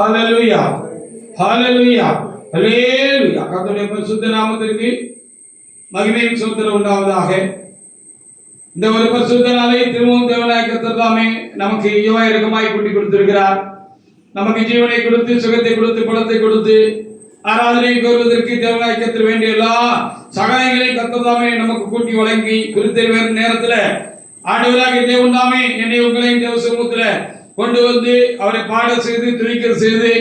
ஹalleluya ஹalleluya ஹalleluya. கர்த்தருடைய பரிசுத்த நாமத்திற்கு மகிமையும் ஸ்தோத்திரம் உண்டாவதாக. இந்த ஒரு பரிசுத்த நாளை திரும்பவும் தேவனாகிய கர்த்தர் தாமே நமக்கு ஈவாய் இரக்கமாய் கூட்டி கொடுத்திருக்கிறார். நமக்கு ஜீவனை கொடுத்து, சுகத்தை கொடுத்து, பலத்தை கொடுத்து, ஆராதனை கோருவதற்கு தேவனாகிய கர்த்தர் வேண்டிய எல்லா சகாயங்களையும் கர்த்தர் தாமே நமக்கு கூட்டி வழங்கி குறித்த நேரத்தில் ஆண்டவராகிய தேவன் தாமே என்னை உங்களையும் தேவ சமூகத்தில் கொண்டு வந்து அவரை பாட செய்து துதிக்க செய்து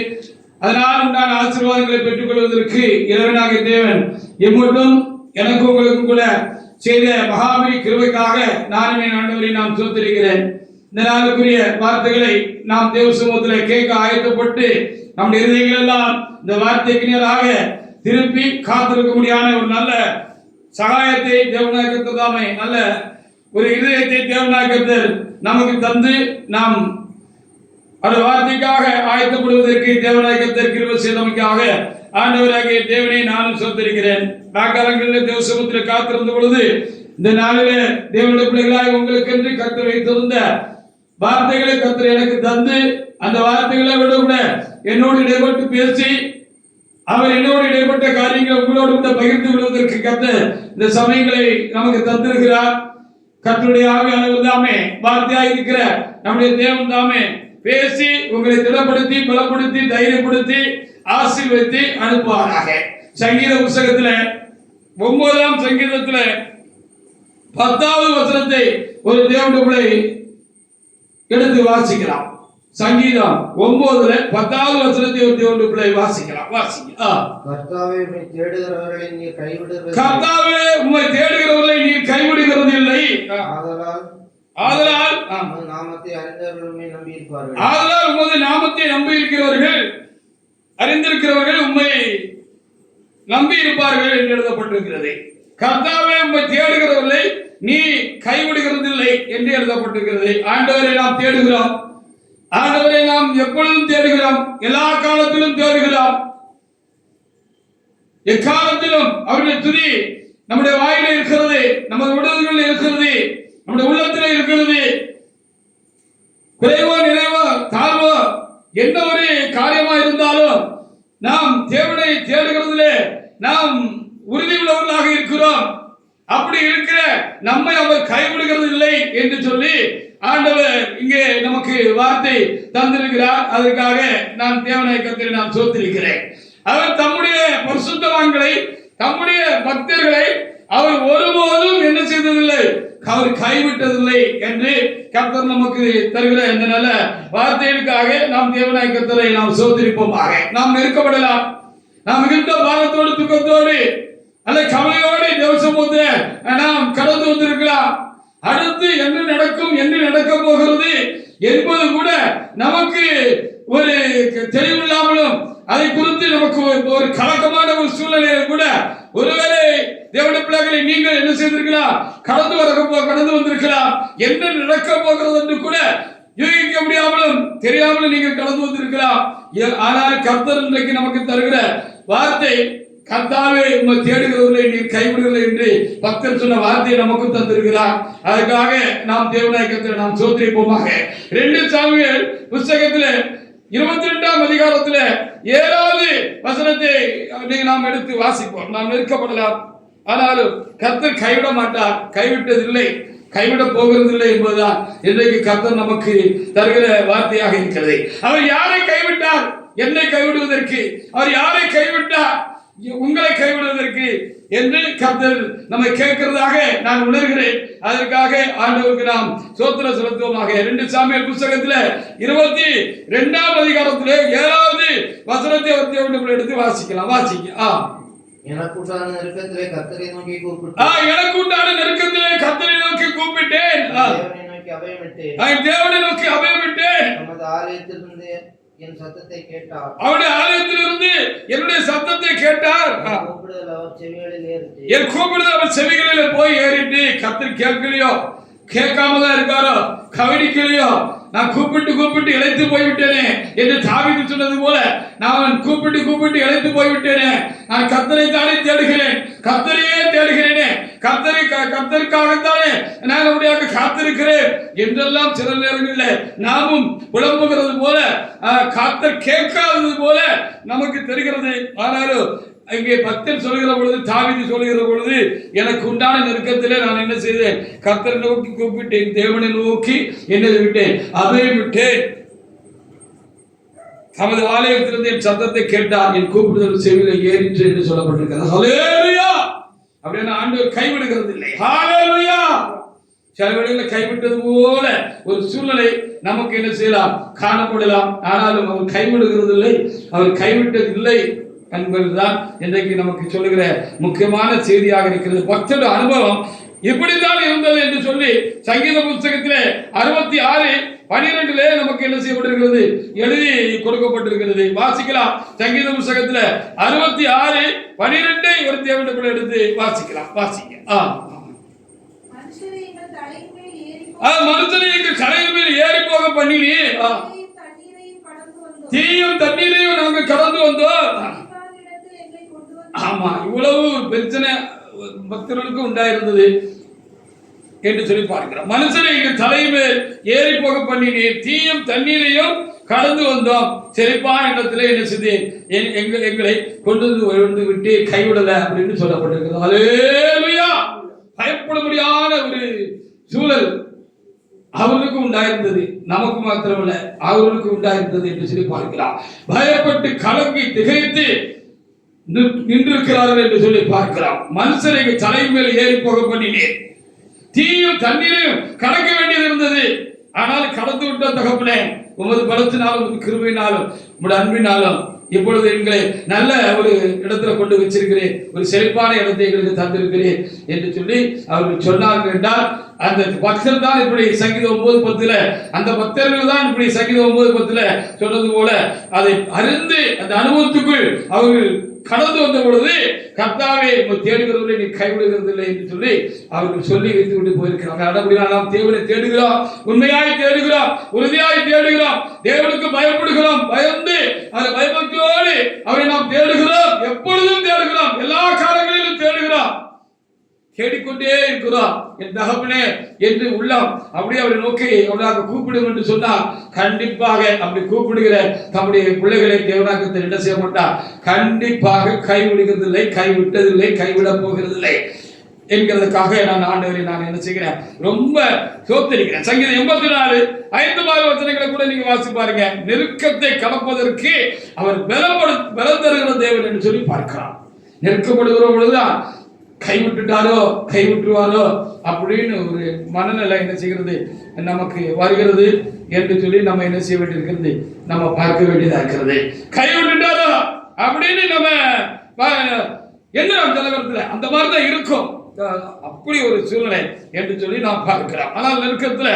அதனால் உண்டான ஆசீர்வாதங்களை பெற்றுக் கொள்வதற்கு இறைவனாகிய தேவன் எம்மட்டும் எனக்கு உங்களுக்கும் கூட செய்த மகாபலி கிருபைக்காக நானும் என் ஆண்டவரை நாம் ஸ்தோத்திரிக்கிறேன். இந்த நாளுக்குரிய வார்த்தைகளை நாம் தேவ சமூகத்தில் கேட்க ஆயத்தப்பட்டு நம்முடைய இருதயங்கள் எல்லாம் இந்த வார்த்தைக்கு நேராக திருப்பி காத்திருக்க முடியாத ஒரு நல்ல சகாயத்தை தேவனாகிய கர்த்தர் தாமே நல்ல ஒரு இதயத்தை தேவனாகிய கர்த்தர் நமக்கு தந்து நாம் அந்த வார்த்தைக்காக ஆயத்தப்படுவதற்கு தேவனாகிய கர்த்தர் கிருபை செய்தமைக்காக ஆண்டவராகிய தேவனை நானும் ஸ்தோத்திரிக்கிறேன். நாட்காலங்களில் தேவ சமூகத்தில் காத்திருந்த பொழுது இந்த நாளிலே தேவனுடைய பிள்ளைகளாய் உங்களுக்கு என்று கர்த்தர் வைத்திருந்த வார்த்தைகளை கர்த்தர் எனக்கு தந்து அந்த வார்த்தைகளை விட கூட என்னோடு இடைப்பட்டு பேசி அவர் என்னோடு இடைப்பட்ட காரியங்களை உங்களோடு கூட பகிர்ந்து விடுவதற்கு கர்த்தர் இந்த சமயங்களை நமக்கு தந்திருக்கிறார். கர்த்தருடைய ஆவியானவர் தாமே வார்த்தையாக இருக்கிற நம்முடைய தேவன் தாமே பேசி உங்களை திடப்படுத்தி, பலப்படுத்தி, தைரியப்படுத்தி, ஆசீர்வதித்து அனுப்புவாராக. சங்கீத புத்தகத்தில் 9ஆம் சங்கீதத்தில் 10வது வசனத்தை ஒரு தேவனுடைய பிள்ளை எடுத்து வாசிக்கலாம். சங்கீதம் 9ல 10வது வசனத்தை ஒரு தேவனுடைய பிள்ளை வாசிக்கலாம். கர்த்தாவே உம்மை தேடுகிறவர்களை நீர் கைவிடுவதில்லை. கர்த்தாவே உம்மை தேடுகிறவர்களை நீர் கைவிடுகிறதில்லை. ஆதலால் உமது நாமத்தை அறிந்தவர்கள் உம்மை நம்பி இருப்பார்கள். ஆதலால் உமது நாமத்தை நம்பி இருக்கிறவர்கள், அறிந்திருக்கிறவர்கள் உம்மை நம்பி இருப்பார்கள் என்று எழுதப்பட்டிருக்கிறது. கர்த்தாவே உம்மை தேடுகிறவர்களை நீ கைவிடுகிறதில்லை என்று எழுதப்பட்டிருக்கிறது. ஆண்டவரை நாம் தேடுகிறோம். ஆண்டவரை நாம் எப்பொழுதும் தேடுகிறோம். எல்லா காலத்திலும் தேடுகிறோம். எக்காலத்திலும் அவருடைய துதி நம்முடைய வாயில இருக்கிறது, நமது உடல்களில் இருக்கிறது, நம்முடைய உள்ளத்தில் இருக்கிறது. குறைவோ நிறைவோ தாழ்வோ எந்த ஒரு காரியமா இருந்தாலும் நாம் தேவனை தேடுகிறதிலே நாம் உறுதி உள்ளவர்களாக இருக்கிறோம். அப்படி இருக்கிற நம்மை அவர் கைவிடுகிறது இல்லை என்று சொல்லி ஆண்டவர் இங்கே நமக்கு வார்த்தை தந்திருக்கிறார். அதற்காக நான் தேவனை கர்த்தரை நான் ஸ்தோத்திரிக்கிறேன். அவர் தம்முடைய பரிசுத்தவான்களை, தம்முடைய பக்தர்களை அவர் ஒருபோதும் என்ன செய்ததில்லை, அவர் கைவிட்டதில்லை என்று கர்த்தர் நமக்கு தருகிற இந்த நல்ல வார்த்தைகளுக்காக நாம் தேவனாகிய கர்த்தரை நாம் ஸ்தோத்திரிப்போமாக. நாம் நெருக்கப்படலாம், நாம் மிகுந்த பாரத்தோடு, துக்கத்தோடு, அல்ல கவலையோடு தேவ சமூகத்தில் நாம் கடந்து வந்திருக்கலாம். அடுத்து என்ன நடக்கும், என்ன நடக்க போகிறது என்பது கூட நமக்கு ஒரு தெளிவில்லாமலும் அதை குறித்து நமக்கு ஒரு கலக்கமான ஒரு சூழ்நிலையில் கூட ஒருவேளை தேவனுடைய பிள்ளைகளை நீங்கள் என்ன செய்திருக்கலாம், கடந்து வந்திருக்கலாம். என்ன நடக்க போகிறது என்று கூட யூகிக்க முடியாமலும் தெரியாமலும் நீங்கள் கடந்து வந்திருக்கலாம். ஆனால் கர்த்தர் இன்றைக்கு நமக்கு தருகிற வார்த்தை, கர்த்தாவே உம்மை தேடுகிறவர்களை நீர் கைவிடுகிறீர்கள் என்று பக்தர் சொன்ன வார்த்தையை நமக்கு தந்திருக்கிறார். அதுக்காக நாம் தேவனாகிய கர்த்தரை நாம் ஸ்தோத்திரிப்போமாக. 2 சாமுவேல் புத்தகத்தில் 22ஆம் அதிகாரத்தில் 7வது வசனத்தை நாம் எடுத்து வாசிப்போம். நாம் நெருக்கப்படலாம், ஆனாலும் கர்த்தர் கைவிட மாட்டார், கைவிட்டதில்லை, கைவிட போகிறதில்லை என்பதுதான் இன்றைக்கு கர்த்தர் நமக்கு தருகிற வார்த்தையாக இருக்கிறது. அவர் யாரை கைவிட்டார்? என்னை கைவிடுவதற்கு. அவர் யாரை கைவிட்டார்? உங்களை கைவிடுவதற்கு என்று கர்த்தர் நம்மை கேட்கிறதாக நான் உணர்கிறேன். அதற்காக ஆண்டவருக்கு நாம் ஸ்தோத்திரம் செலுத்துவோமாக. 2 சாமுவேல் புத்தகத்தில் 22ஆம் அதிகாரத்தில் 7வது வசனத்தை எடுத்து வாசிக்கலாம். எனக்குண்டான நெருக்கத்திலே கர்த்தரை நோக்கி கூப்பிட்டேன். தேவனை நோக்கி அபயமிட்டேன். நமது ஆலயத்திலிருந்து என் சத்தத்தை கேட்டார். அவருடைய ஆலயத்திலிருந்து என்னுடைய சத்தத்தை கேட்டார். என் கூப்பிடுதல் அவர் செவிகளில் போய் ஏறிட்டு கர்த்தர் கேட்கலையோ, கேட்காமதான் இருக்காரோ, கவனிக்கலையோ, நான் கூப்பிட்டு இழைத்து போய்விட்டேனே என்று தாவீது சொன்னது போல நான் கூப்பிட்டு இழைத்து போய்விட்டேனே, நான் கர்த்தரை தானே தேடுகிறேன், கர்த்தரையே தேடுகிறேனே, கர்த்தருக்காகத்தானே நான் அப்படியாக காத்திருக்கிறேன் என்றெல்லாம் சில நேரங்களில் நாமும் புலம்புகிறது போல, கர்த்தர் கேட்காதது போல நமக்கு தெரிகிறது. ஆனாலும் இங்கே பக்தன் சொல்லுகிற பொழுது, தாவீது சொல்லுகிற பொழுது, எனக்கு உண்டான நெருக்கத்திலே நான் என்ன செய்தேன், கர்த்தரை நோக்கி கூப்பிட்டேன், தேவனை நோக்கி என்னை விட்டேன், அதை விட்டேன். தமது ஆலயத்திலிருந்து என் சத்தத்தை கேட்டார், என் கூப்பிடுதல் செவியில் ஏறிற்று என்று சொல்லப்பட்டிருக்கிறது. ஹல்லேலூயா. அப்படின்னா ஆண்டவர் கைவிடுகிறது இல்லை. ஹல்லேலூயா. சில வேளைகளில் கைவிட்டது போல ஒரு சூழ்நிலை நமக்கு என்ன செய்யலாம், காணப்படலாம். ஆனாலும் அவர் கைவிடுகிறது இல்லை, அவர் கைவிட்டது இல்லை என்பதுதான் இன்றைக்கு நமக்கு சொல்லுகிற முக்கியமான செய்தியாக இருக்கிறது. பக்தருடைய அனுபவம் இப்படித்தான் இருந்தது என்று சொல்லி சங்கீத புத்தகத்திலே 66:12 நமக்கு என்ன செய்யப்பட்டிருக்கிறது, எழுதி கொடுக்கப்பட்டிருக்கிறது. வாசிக்கலாம். சங்கீத புத்தகத்தில் 66:12 ஒரு தேவனுடைய எடுத்து வாசிக்கலாம். வாசிங்க. மனுஷனை எங்கள் தலையின் மேல் ஏறி போக பண்ணினி, தீயும் தண்ணீரையும் நாங்கள் கடந்து வந்தோம். ஆமா, இவ்வளவு பிரச்சனை பக்தர்களுக்கு உண்டாயிருந்தது என்று சொல்லி பார்க்கிறோம். மனுஷனை எங்கள் தலையின் மேல் ஏறி போக பண்ணினி, தீயும் தண்ணீரையும் கடந்து வந்தோம். செழிப்பான இடத்துல என்ன செய்து எங்களை கொண்டு வந்து விட்டு கைவிடல அப்படின்னு சொல்லப்பட்டிருக்கிறது. ஹல்லேலூயா. பயப்பட முடியாத ஒரு சூழல் அவர்களுக்கு உண்டாயிருந்தது, நமக்கு மாத்திரமல்ல அவர்களுக்கு உண்டாயிருந்தது என்று சொல்லி பார்க்கிறார். பயப்பட்டு கலங்கி திகைத்து நின்றிருக்கிறார்கள் என்று சொல்லி பார்க்கிறார். மனுஷனை தலையின் மேல் ஏறி போக பண்ணினேன், தீயும் தண்ணீரையும் கடக்க வேண்டியது இருந்தது. ஆனால் கடந்து விட்ட தகப்பனே, உமது பலத்தினாலும் உமது கிருபையினாலும் உமது அன்பினாலும் இப்பொழுது எங்களை நல்ல ஒரு இடத்துல கொண்டு வச்சிருக்கிறேன், ஒரு செழிப்பான இடத்தை எங்களுக்கு தந்திருக்கிறேன் என்று சொல்லி அவர்கள் சொன்னார்கள் என்றால், அந்த பக்தர் தான் இப்படி சங்கீதம் 9:10 அந்த பக்தர்கள் தான் இப்படி சங்கீதம் 9:10 சொன்னது போல அதை அறிந்து அந்த அனுபவத்துக்குள் அவர்கள் கடந்து வந்த பொழுது, கர்த்தாவே தேடுகிறவர்களை நீ கைவிடுகிறது இல்லை என்று சொல்லி அவர்கள் சொல்லி வைத்து விட்டு போயிருக்கிறார்கள். நாம் தேவனை தேடுகிறோம், உண்மையாய் தேடுகிறோம், உறுதியாய் தேடுகிறோம், தேவனுக்கு பயப்படுகிறோம், பயந்து அந்த பயபக்தியோடு அவரை நாம் தேடுகிறோம், எப்பொழுதும் தேடுகிறோம், எல்லா காலங்களிலும் தேடுகிறோம், தேடிக்கொண்டே இருக்கிறோம். என் தகப்பனே என்று உள்ளம் அப்படியே அவரை நோக்கி அவராக கூப்பிடும் என்று சொன்னார். கண்டிப்பாக அப்படி கூப்பிடுகிற தம்முடைய பிள்ளைகளை தேவனாக்கத்தில் என்ன செய்ய மாட்டார், கண்டிப்பாக கைவிடுகிறதில்லை, கைவிட்டதில்லை, கைவிடப் போகிறதில்லை என்கிறதுக்காக நான் ஆண்டவரை நான் என்ன செய்கிறேன், ரொம்ப சோத்தரிக்கிறேன். சங்கீதம் 84:5 வசனங்களை கூட நீங்க வாசி பாருங்க. நெருக்கத்தை கடப்பதற்கு அவர் பலம் தருகிற தேவன் என்று சொல்லி பார்க்கிறார். நெருக்கப்படுகிற பொழுதுதான் கைவிட்டுட்டாரோ கைவிட்டுருவாரோ அப்படின்னு ஒரு மனநிலை என்ன செய்கிறது நமக்கு வருகிறது என்று சொல்லி நம்ம என்ன செய்ய வேண்டியிருக்கிறது, நம்ம பார்க்க வேண்டியதா இருக்கிறது. கைவிட்டுட்டாரோ அப்படின்னு நம்ம என்ன தலைவரத்தில் அந்த மாதிரிதான் இருக்கும், அப்படி ஒரு சூழ்நிலை என்று சொல்லி நாம் பார்க்கிறோம். ஆனால் நெருக்கத்தில்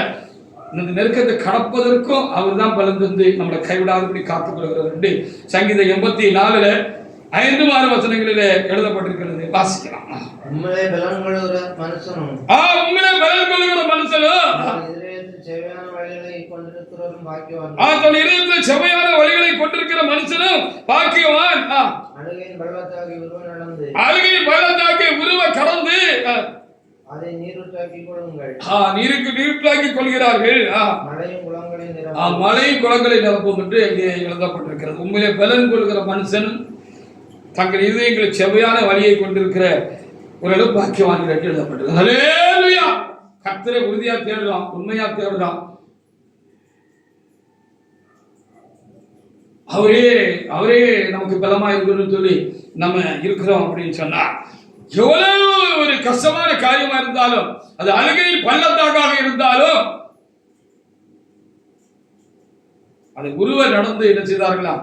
இந்த நெருக்கத்தை கடப்பதற்கும் அவர் தான் பலன் தந்து நம்மளை கைவிடாதபடி காத்துக் கொள்கிறார் என்று சங்கீதம் 84:5-6 வசனங்களிலே எழுதப்பட்டிருக்கிறது. வாசிக்கலாம். உம்மிலே பலன் கொள்ளுகிற மனுஷனும் உம்மிலே பலன் கொள்ளுகிற மனுஷனும் செவையான வழிகளை கொண்டிருக்கிறவரும் பாக்கியவான். தன் இதயத்தில் செவையான வழிகளை கொண்டிருக்கிற மனுஷனும் பாக்கியவான். அழுகையின் பள்ளத்தாக்கி உருவ நடந்து அழுகையின் பள்ளத்தாக்கி உருவ கடந்து அதை நீரூற்றாக்கி கொள்ளுங்கள். நீரூற்றாக்கி கொள்கிறார்கள். மழையும் குளங்களை மழையும் குளங்களை நிரப்பும் என்று இங்கே எழுதப்பட்டிருக்கிறது. உண்மையிலே பலன் கொள்கிற மனுஷன் தங்கள் இதயங்களில் செவையான வழியை கொண்டிருக்கிற ஒரு பாக்கியவான்கள் என்று எழுதப்பட்டிருக்கிறது. ஹல்லேலூயா. கர்த்தரை உறுதியா தேடுறோம், உண்மையா தேடுறோம், அவரே நமக்கு பலமா இருக்கணும்னு சொல்லி நம்ம இருக்கிறோம் அப்படின்னு சொன்னா, எவ்வளவு ஒரு கஷ்டமான காரியமா இருந்தாலும், அது அழுகையில் பள்ளத்தாக்காக இருந்தாலும், அதை ஒருவர் நடந்து என்ன செய்தார்களா,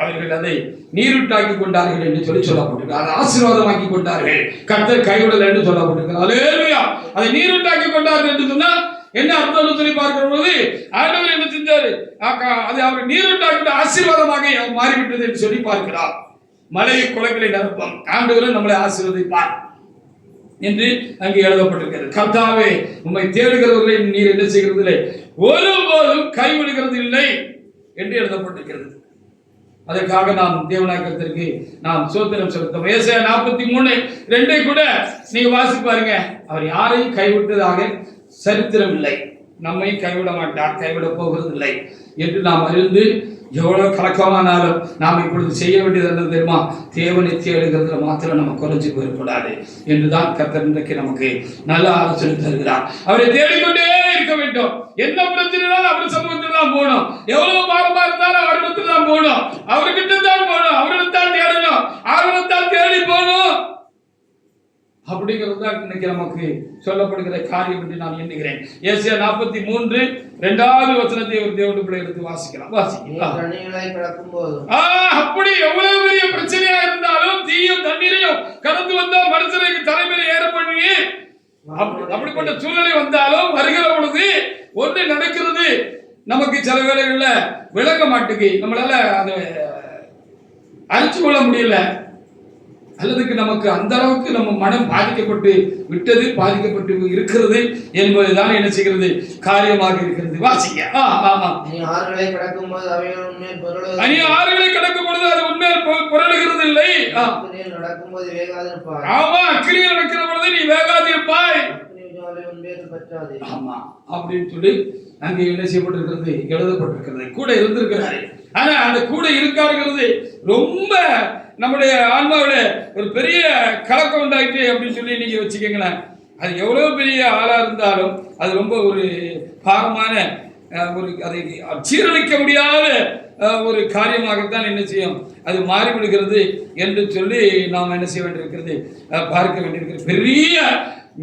அவர்கள் அதை நீருட்டாக்கி கொண்டார்கள் என்று சொல்லி சொல்லப்பட்டிருக்கிறது. அதை ஆசீர்வாதமாக்கி கொண்டார்கள், கர்த்தர் கைவிடல் என்று சொல்லப்பட்டிருக்கிறது. ஹல்லேலூயா. அதை நீருட்டாக்கி கொண்டார்கள் என்று சொன்னா என்ன அர்த்தம் சொல்லி பார்க்கிற பொழுது, ஆண்டவர் என்ன செஞ்சாரு, அது அவர் நீருட்டாக்கி ஆசீர்வாதமாக மாறிவிட்டது என்று சொல்லி பார்க்கிறார். மலை குளங்களை நிரப்பம், ஆண்டவர் நம்மளை ஆசீர்வதிப்பார் என்று அங்கே எழுதப்பட்டிருக்கிறது. கர்த்தாவே உம்மை தேடுகிறவர்களை நீர் என்ன செய்கிறது இல்லை, ஒருபோதும் கைவிடுகிறது இல்லை என்று எழுதப்பட்டிருக்கிறது. அதற்காக நாம் தேவனாக்கத்திற்கு நாம் சோத்திரம் செலுத்தோம். ஏசாயா 43:2 கூட நீங்க வாசி பாருங்க. அவர் யாரையும் கைவிட்டதாக சரித்திரம் இல்லை, நம்மை கைவிட மாட்டார், கைவிட போகிறது இல்லை என்று நாம் அறிந்து எவ்வளவு கலக்கமானாலும் நாம் இப்பொழுது செய்ய வேண்டியது என்ன தெரியுமா? தேவனை தேடுகிறதுல மாத்திரம் நம்ம குறைஞ்சு போயிடக்கூடாது என்றுதான் கர்த்தர் இன்றைக்கு நமக்கு நல்ல ஆலோசனை தருகிறார். அவரை தேடிக்கொண்டே இருக்க வேண்டும். என்ன பிரச்சனைனாலும் அவர் சமூகத்தில் தான் போகணும். எவ்வளவு பாரமா இருந்தாலும் அவரிடத்தில் தான் போகணும், அவர்கிட்ட தான் போகணும், அவரிடத்தான் தேடணும், அவரிடத்தான் தேடி போகணும். அப்படிங்கிறது தான் இன்னைக்கு நமக்கு சொல்லப்படுகிற காரியம் என்று நான் எண்ணுகிறேன். ஏசாயா 43:2 ஒரு தேவனுடைய பிள்ளை எடுத்து வாசிக்கலாம். அப்படி எவ்வளவு பெரிய பிரச்சனையா இருந்தாலும் தீயும் தண்ணீரையும் கடந்து வந்தா மனுஷனுக்கு தலைமையில ஏற பண்ணி அப்படிப்பட்ட சூழ்நிலை வந்தாலும் வருகிற பொழுது ஒன்று நடக்கிறது நமக்கு சில வேளைகள்ல விளங்க மாட்டுக்கு, நம்மளால அதை அறிச்சு கொள்ள முடியல, அல்லதுக்கு நமக்கு அந்த அளவுக்கு நம்ம மனம் பாதிக்கப்பட்டு விட்டது, பாதிக்கப்பட்டு இருக்கிறது என்பதுதான் என்ன செய்கிறது காரியமாக இருக்கிறது. வாசிங்க. ஆறுகளை கடக்கும் பொழுது அவைகள் உண்மையில் பொருளுகிறது, ஆறுகளை கடக்கும் பொழுது அது உண்மையில் பொருளுகிறது இல்லை. நடக்கும் போது வேகாதிருப்பாய். ஆமா, அக்கினியில் நடக்கிற பொழுது நீ வேகாதிருப்பாய். ஆமா அப்படின்னு சொல்லி அங்கே என்ன செய்யப்பட்டிருக்கிறது, எழுதப்பட்டிருக்கிறது, கூட இருந்திருக்கிறாரு. ஆனா அந்த கூட இருக்காருங்கிறது ரொம்ப நம்முடைய ஆன்மாவில ஒரு பெரிய கலக்கம் உண்டாயிட்டு அப்படின்னு சொல்லி நீங்க வச்சுக்கீங்களேன். அது எவ்வளவு பெரிய ஆளா இருந்தாலும் அது ரொம்ப ஒரு பாரமான ஒரு அதை சீரழிக்க முடியாத ஒரு காரியமாகத்தான் என்ன செய்யும் அது மாறிவிடுகிறது என்று சொல்லி நாம் என்ன செய்ய வேண்டியிருக்கிறது, பார்க்க வேண்டியிருக்கிறது. பெரிய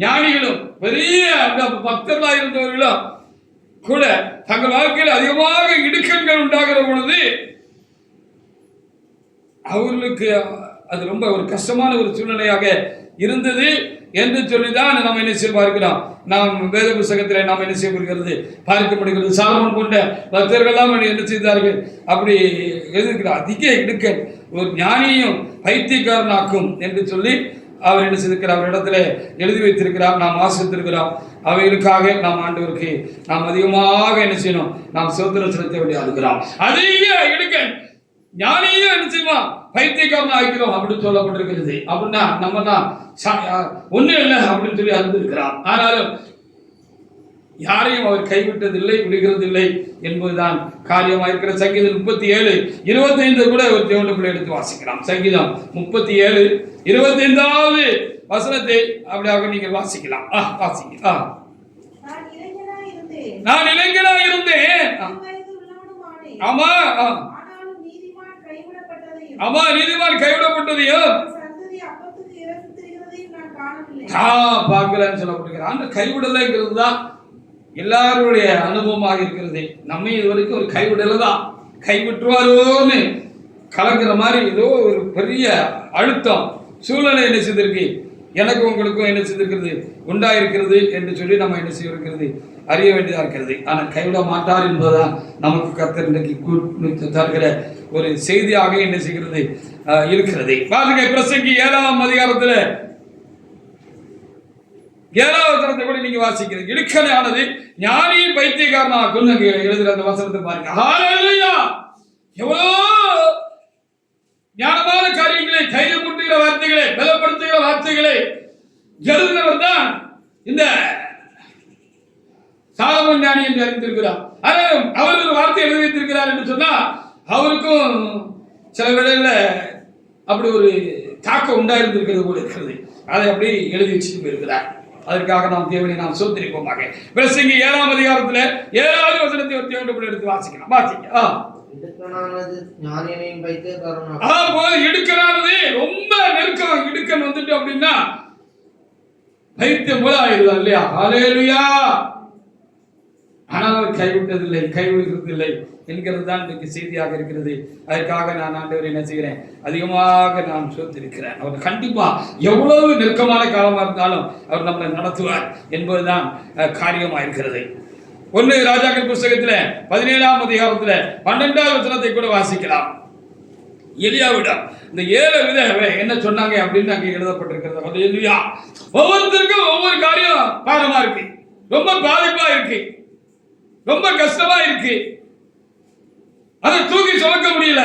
ஞானிகளும் பெரிய பக்தர்களாக இருந்தவர்களும் கூட தங்கள் வாழ்க்கையில் அதிகமாக இடுக்கண்கள் உண்டாகிற பொழுது அவர்களுக்கு அது ரொம்ப ஒரு கஷ்டமான ஒரு சூழ்நிலையாக இருந்தது என்று சொல்லிதான் நாம் என்ன செய்ய பார்க்கிறோம். நாம் வேத புத்தகத்தில் நாம் என்ன செய்யப்படுகிறது பார்க்க முடிகிறது. சாலமோன் போன்ற பக்தர்கள்லாம் என்ன செய்தார்கள், அப்படி எழுதியிருக்கிறார். அதிக இடுக்கண் ஒரு ஞானியும் பைத்தியக்காரனாக்கும் என்று சொல்லி அவர் என்ன செய்திருக்கிறார், அவர் இடத்துல எழுதி வைத்திருக்கிறார், நாம் வாசித்திருக்கிறோம். அவைகளுக்காக நாம் ஆண்டவருக்கு நாம் அதிகமாக என்ன செய்யணும், நாம் சோத்திரம் செலுத்த வேண்டிய இருக்கிறோம். அதிக இடுக்கண் ஞானியும் என்ன செய்வோம் பைத்தியக்காரன் ஆகிறோம் அப்படின்னு சொல்லப்பட்டிருக்கிறது. அப்படின்னா நம்ம தான் ஒன்றும் இல்லை அப்படின்னு சொல்லி அறிந்திருக்கிறார். ஆனாலும் யாரையும் அவர் கைவிட்டதில்லை, விடுகிறதில்லை என்பதுதான் காரியமாக இருக்கிற. சங்கீதம் 37:25 கூட ஒரு தேவனுடைய பிள்ளை எடுத்து வாசிக்கலாம். சங்கீதம் 37:25 வசனத்தை அப்படியாக நீங்கள் வாசிக்கலாம். வாசிங்க. நான் இளைஞனா இருந்தேன். ஆமா ஆமா, நீதிமான் கைவிடப்பட்டதையும் பார்க்கலன்னு சொல்லப்படுகிறார். அந்த கைவிடலைங்கிறது தான் எல்லாருடைய அனுபவமாக இருக்கிறது. நம்ம இது வரைக்கும் ஒரு கைவிடலை தான், கைவிட்டுருவாரோன்னு கலங்குற மாதிரி ஏதோ ஒரு பெரிய அழுத்தம் சூழ்நிலை என்ன செய்திருக்கு, எனக்கும் உங்களுக்கும் என்ன செய்திருக்கிறது உண்டாயிருக்கிறது என்று சொல்லி நம்ம என்ன செய்திருக்கிறது அறிய வேண்டியதாக இருக்கிறது. ஆனால் கைவிட மாட்டார் என்பதுதான் நமக்கு கர்த்தர் இன்றைக்கு தருகிற ஒரு செய்தியாக என்ன செய்கிறது இருக்கிறது. பாருங்க, பிரசங்கி 7ஆம் அதிகாரத்தில் 7வது வசனத்தை கூட நீங்க வாசிக்கிறீங்க. இடுக்கணையானது ஞானியின் பைத்தியக்காரனாக்கும் எழுதுகிற அந்த வசனத்தை பாருங்க. ஹல்லேலூயா! எவ்வளோ ஞானமான காரியங்களை, தைரியம் கூட்டுகிற வார்த்தைகளை, பலப்படுத்துகிற வார்த்தைகளை எழுதினவர் தான் இந்த சாலமோன் ஞானி என்று அறிந்திருக்கிறார். ஆனால் அவர் ஒரு வார்த்தை எழுதி வைத்திருக்கிறார் என்று சொன்னா அவருக்கும் சில வேளையில அப்படி ஒரு தாக்கம் உண்டாயிருந்திருக்கிறது போல இருக்கிறது. அதை அப்படி எழுதி வச்சுட்டு போயிருக்கிறார். அதற்காக நாம் தேவனை நாம் சோதரிப்போமாக. பிரசங்கி 7ஆம் அதிகாரத்தில் 7வது வசனத்தை ஒரு தேவனுடைய எடுத்து வாசிக்கலாம். வாசிங்க. இடுக்கனானது ரொம்ப நெருக்கம், இடுக்கன் வந்துட்டு அப்படின்னா பைத்தியம் போல ஆயிடுதா இல்லையா? ஹல்லேலூயா! ஆனால் அவர் கைவிட்டதில்லை, கைவிடுகிறதில்லை என்கிறது தான் இன்றைக்கு செய்தியாக இருக்கிறது. அதற்காக நான் ஆண்டவரை என்ன செய்கிறேன், அதிகமாக நான் சோத்திருக்கிறேன். அவர் கண்டிப்பா எவ்வளவு நெருக்கமான காலமாக இருந்தாலும் அவர் நம்மளை நடத்துவார் என்பதுதான் காரியமாக இருக்கிறது. 1 ராஜாக்கள் புஸ்தகத்தில் 17ஆம் அதிகாரத்தில் 12வது வசனத்தை கூட வாசிக்கலாம். எலியாவிடம் இந்த 7 விதவை என்ன சொன்னாங்க அப்படின்னு அங்கே எழுதப்பட்டிருக்கிறது. ஹல்லேலூயா! ஒவ்வொருத்தருக்கும் ஒவ்வொரு காரியம் பாரமா இருக்கு, ரொம்ப பாதிப்பா இருக்கு, ரொம்ப கஷ்டமா இருக்கு, அதை தூக்கி சுமக்க முடியல.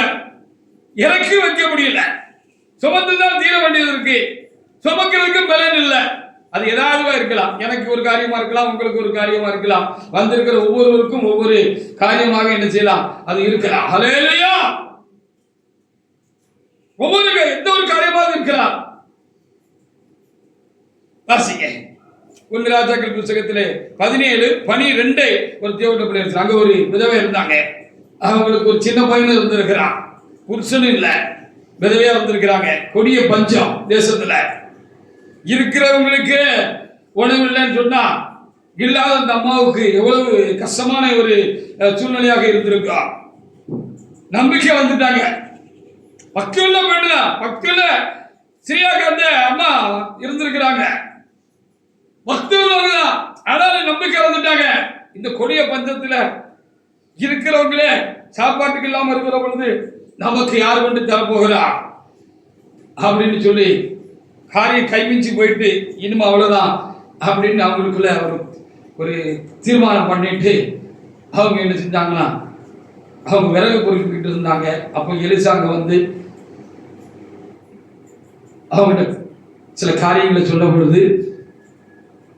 இறக்கி வைக்க முடியல. சுமந்துதான் தீர வேண்டியது இருக்கு. சுமக்கிறதுக்கு பலன் இல்லை. அது ஏதாவது இருக்கலாம். எனக்கு ஒரு காரியமா இருக்கலாம், உங்களுக்கு ஒரு காரியமா இருக்கலாம். வந்திருக்கிற ஒவ்வொருவருக்கும் ஒவ்வொரு காரியமாக என்ன செய்யலாம், அது இருக்கலாம். ஹல்லேலூயா. ஒவ்வொரு எந்த ஒரு காரியமாக இருக்கலாம். வாசிங்க 1 ராஜாக்கள் புத்தகத்திலே 17:12 ஒரு தேவனுடைய பிள்ளை இருந்தாங்க. அங்க ஒரு விதவை இருந்தாங்க. அவங்களுக்கு ஒரு சின்ன பையன் இருந்திருக்கிறான். புருஷனும் இல்ல, விதவையா இருந்திருக்கிறாங்க. கொடிய பஞ்சம் தேசத்துல. இருக்கிறவங்களுக்கு உணவு இல்லைன்னு சொன்னா இல்லாத அந்த அம்மாவுக்கு எவ்வளவு கஷ்டமான ஒரு சூழ்நிலையாக இருந்திருக்கா. நம்பிக்கை வந்துட்டாங்க. பக்தியுள்ள பெண்ணுதான், பக்தியுள்ள ஸ்ரீயாக அந்த அம்மா இருந்திருக்கிறாங்க. பக்தி உள்ளவங்கதான். ஆனாலும் நம்பிக்கை வந்துட்டாங்க. இந்த கொடிய பஞ்சத்துல இருக்கிறவங்களே சாப்பாட்டுக்கு இல்லாம இருக்கிற பொழுது நமக்கு யார் கொண்டு தரப்போகிறா அப்படின்னு சொல்லி காரியம் கைமிஞ்சி போயிட்டு இனிமே அவ்வளவுதான் அப்படின்னு அவங்களுக்குள்ள ஒரு தீர்மானம் பண்ணிட்டு அவங்க என்ன செஞ்சாங்கன்னா, அவங்க விறகு பொறுக்கிட்டு இருந்தாங்க. அப்போ எலிசாங்க வந்து அவங்க சில காரியங்களை சொல்ல பொழுது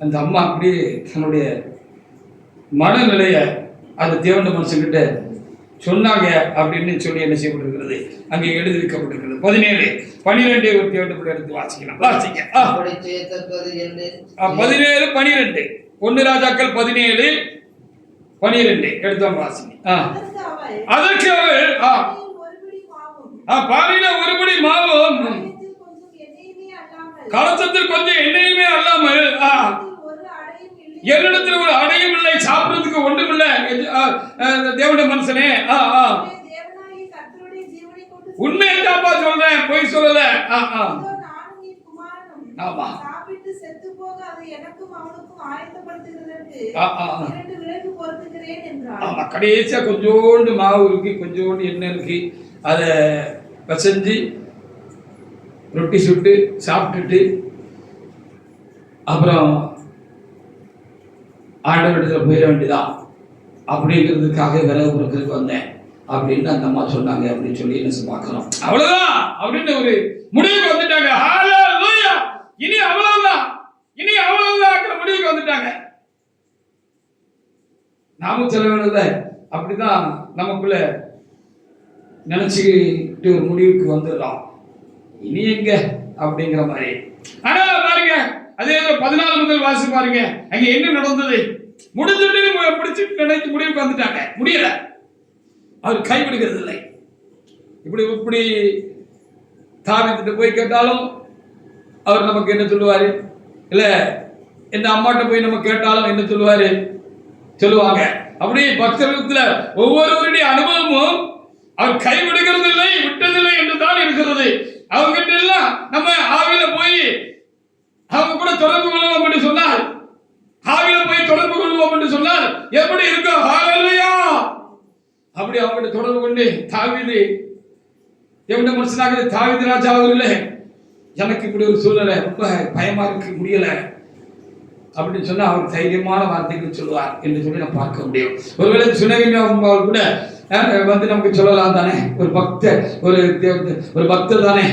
அந்த அம்மா அப்படியே தன்னுடைய மனநிலைய அந்த தேவண்ட மனுஷங்கிட்ட சொன்னாங்க அப்படின்னு சொல்லி என்ன செய்யப்பட்டிருக்கிறது, அங்கே எழுதி வைக்கப்பட்டிருக்கிறது. 17:12 ஒரு தேவண்ட எடுத்து வாசிக்கலாம். வாசிங்க. 17:12 1 ராஜாக்கள் 17:12 எடுத்து வாசிங்க. அதற்கு அவள் பாலின ஒருபடி மாவும் கலசத்தில் கொஞ்சம் எண்ணெயுமே அல்லாமல் என்னிடத்தில் ஒரு அடையும் இல்லை, சாப்பிடுறதுக்கு ஒன்றும் இல்லை. தேவனுடைய மனுஷனே, உண்மையாப்பா சொல்றேன், பொய் சொல்லல. ஆமா ஆமா. கடைசியா கொஞ்சோண்டு மாவு இருக்கு, கொஞ்சோண்டு எண்ணெய் இருக்கு. அதை பசைஞ்சு ரொட்டி சுட்டு சாப்பிட்டுட்டு அப்புறம் ஆண்டவரிடத்தில் போயிட வேண்டியதான் அப்படிங்கிறதுக்காக விறகு பொறுக்கிறதுக்கு வந்தேன் அப்படின்னு அந்த அம்மா சொன்னாங்க அப்படின்னு சொல்லி என்ன பார்க்கிறோம். அவ்வளவுதான் அப்படின்னு ஒரு முடிவுக்கு வந்துட்டாங்க. ஹல்லேலூயா. இனி அவ்வளவுதான், இனி அவ்வளவுதான் முடிவுக்கு வந்துட்டாங்க. நாமும் சில வேலை அப்படிதான் நமக்குள்ள நினைச்சுக்கிட்டு ஒரு முடிவுக்கு வந்துடுறோம். இனி எங்க அப்படிங்கிற மாதிரி. ஆனா பாருங்க, அதே 14 முதல் வாசி பாருங்க, அங்க என்ன நடந்தது. முடிஞ்சுட்டு பிடிச்சிட்டு நினைச்சு முடிவுக்கு வந்துட்டாங்க. முடியல, அவர் கைவிடுகிறது இல்லை. இப்படி தாவிட்டு போய் கேட்டாலும் அவர் நமக்கு என்ன சொல்லுவாரு, இல்ல இந்த அம்மாட்ட போய் நம்ம கேட்டாலும் என்ன சொல்லுவாங்க. அப்படி பக்தர்களத்துல ஒவ்வொருவருடைய அனுபவமும் அவர் கைவிடுகிறது இல்லை, விட்டதில்லை என்று தான் இருக்கிறது. அவங்க கிட்ட எல்லாம் நம்ம ஆவியில போய் அவங்க கூட தொடர்பு கொள்வோம் என்று சொன்னால், ஆவியில போய் தொடர்பு கொள்வோம் என்று சொன்னால் எப்படி இருக்கும்? ஹல்லேலூயா. அப்படி அவங்க தொடர்பு கொண்டு தாவீது தேவனுடைய மனுஷனாக தாவீது ராஜா அவர்களே, எனக்கு இப்படி ஒரு சூழ்நிலை ரொம்ப பயமா இருக்கு, முடியல அப்படின்னு சொன்னா அவர் தைரியமான வார்த்தைகள் சொல்லுவார் என்று சொல்லி நான் பார்க்க முடியும். ஒருவேளை சுனேமியா கூட வந்து நமக்கு சொல்லலாம் தானே, ஒரு பக்தர் தானே,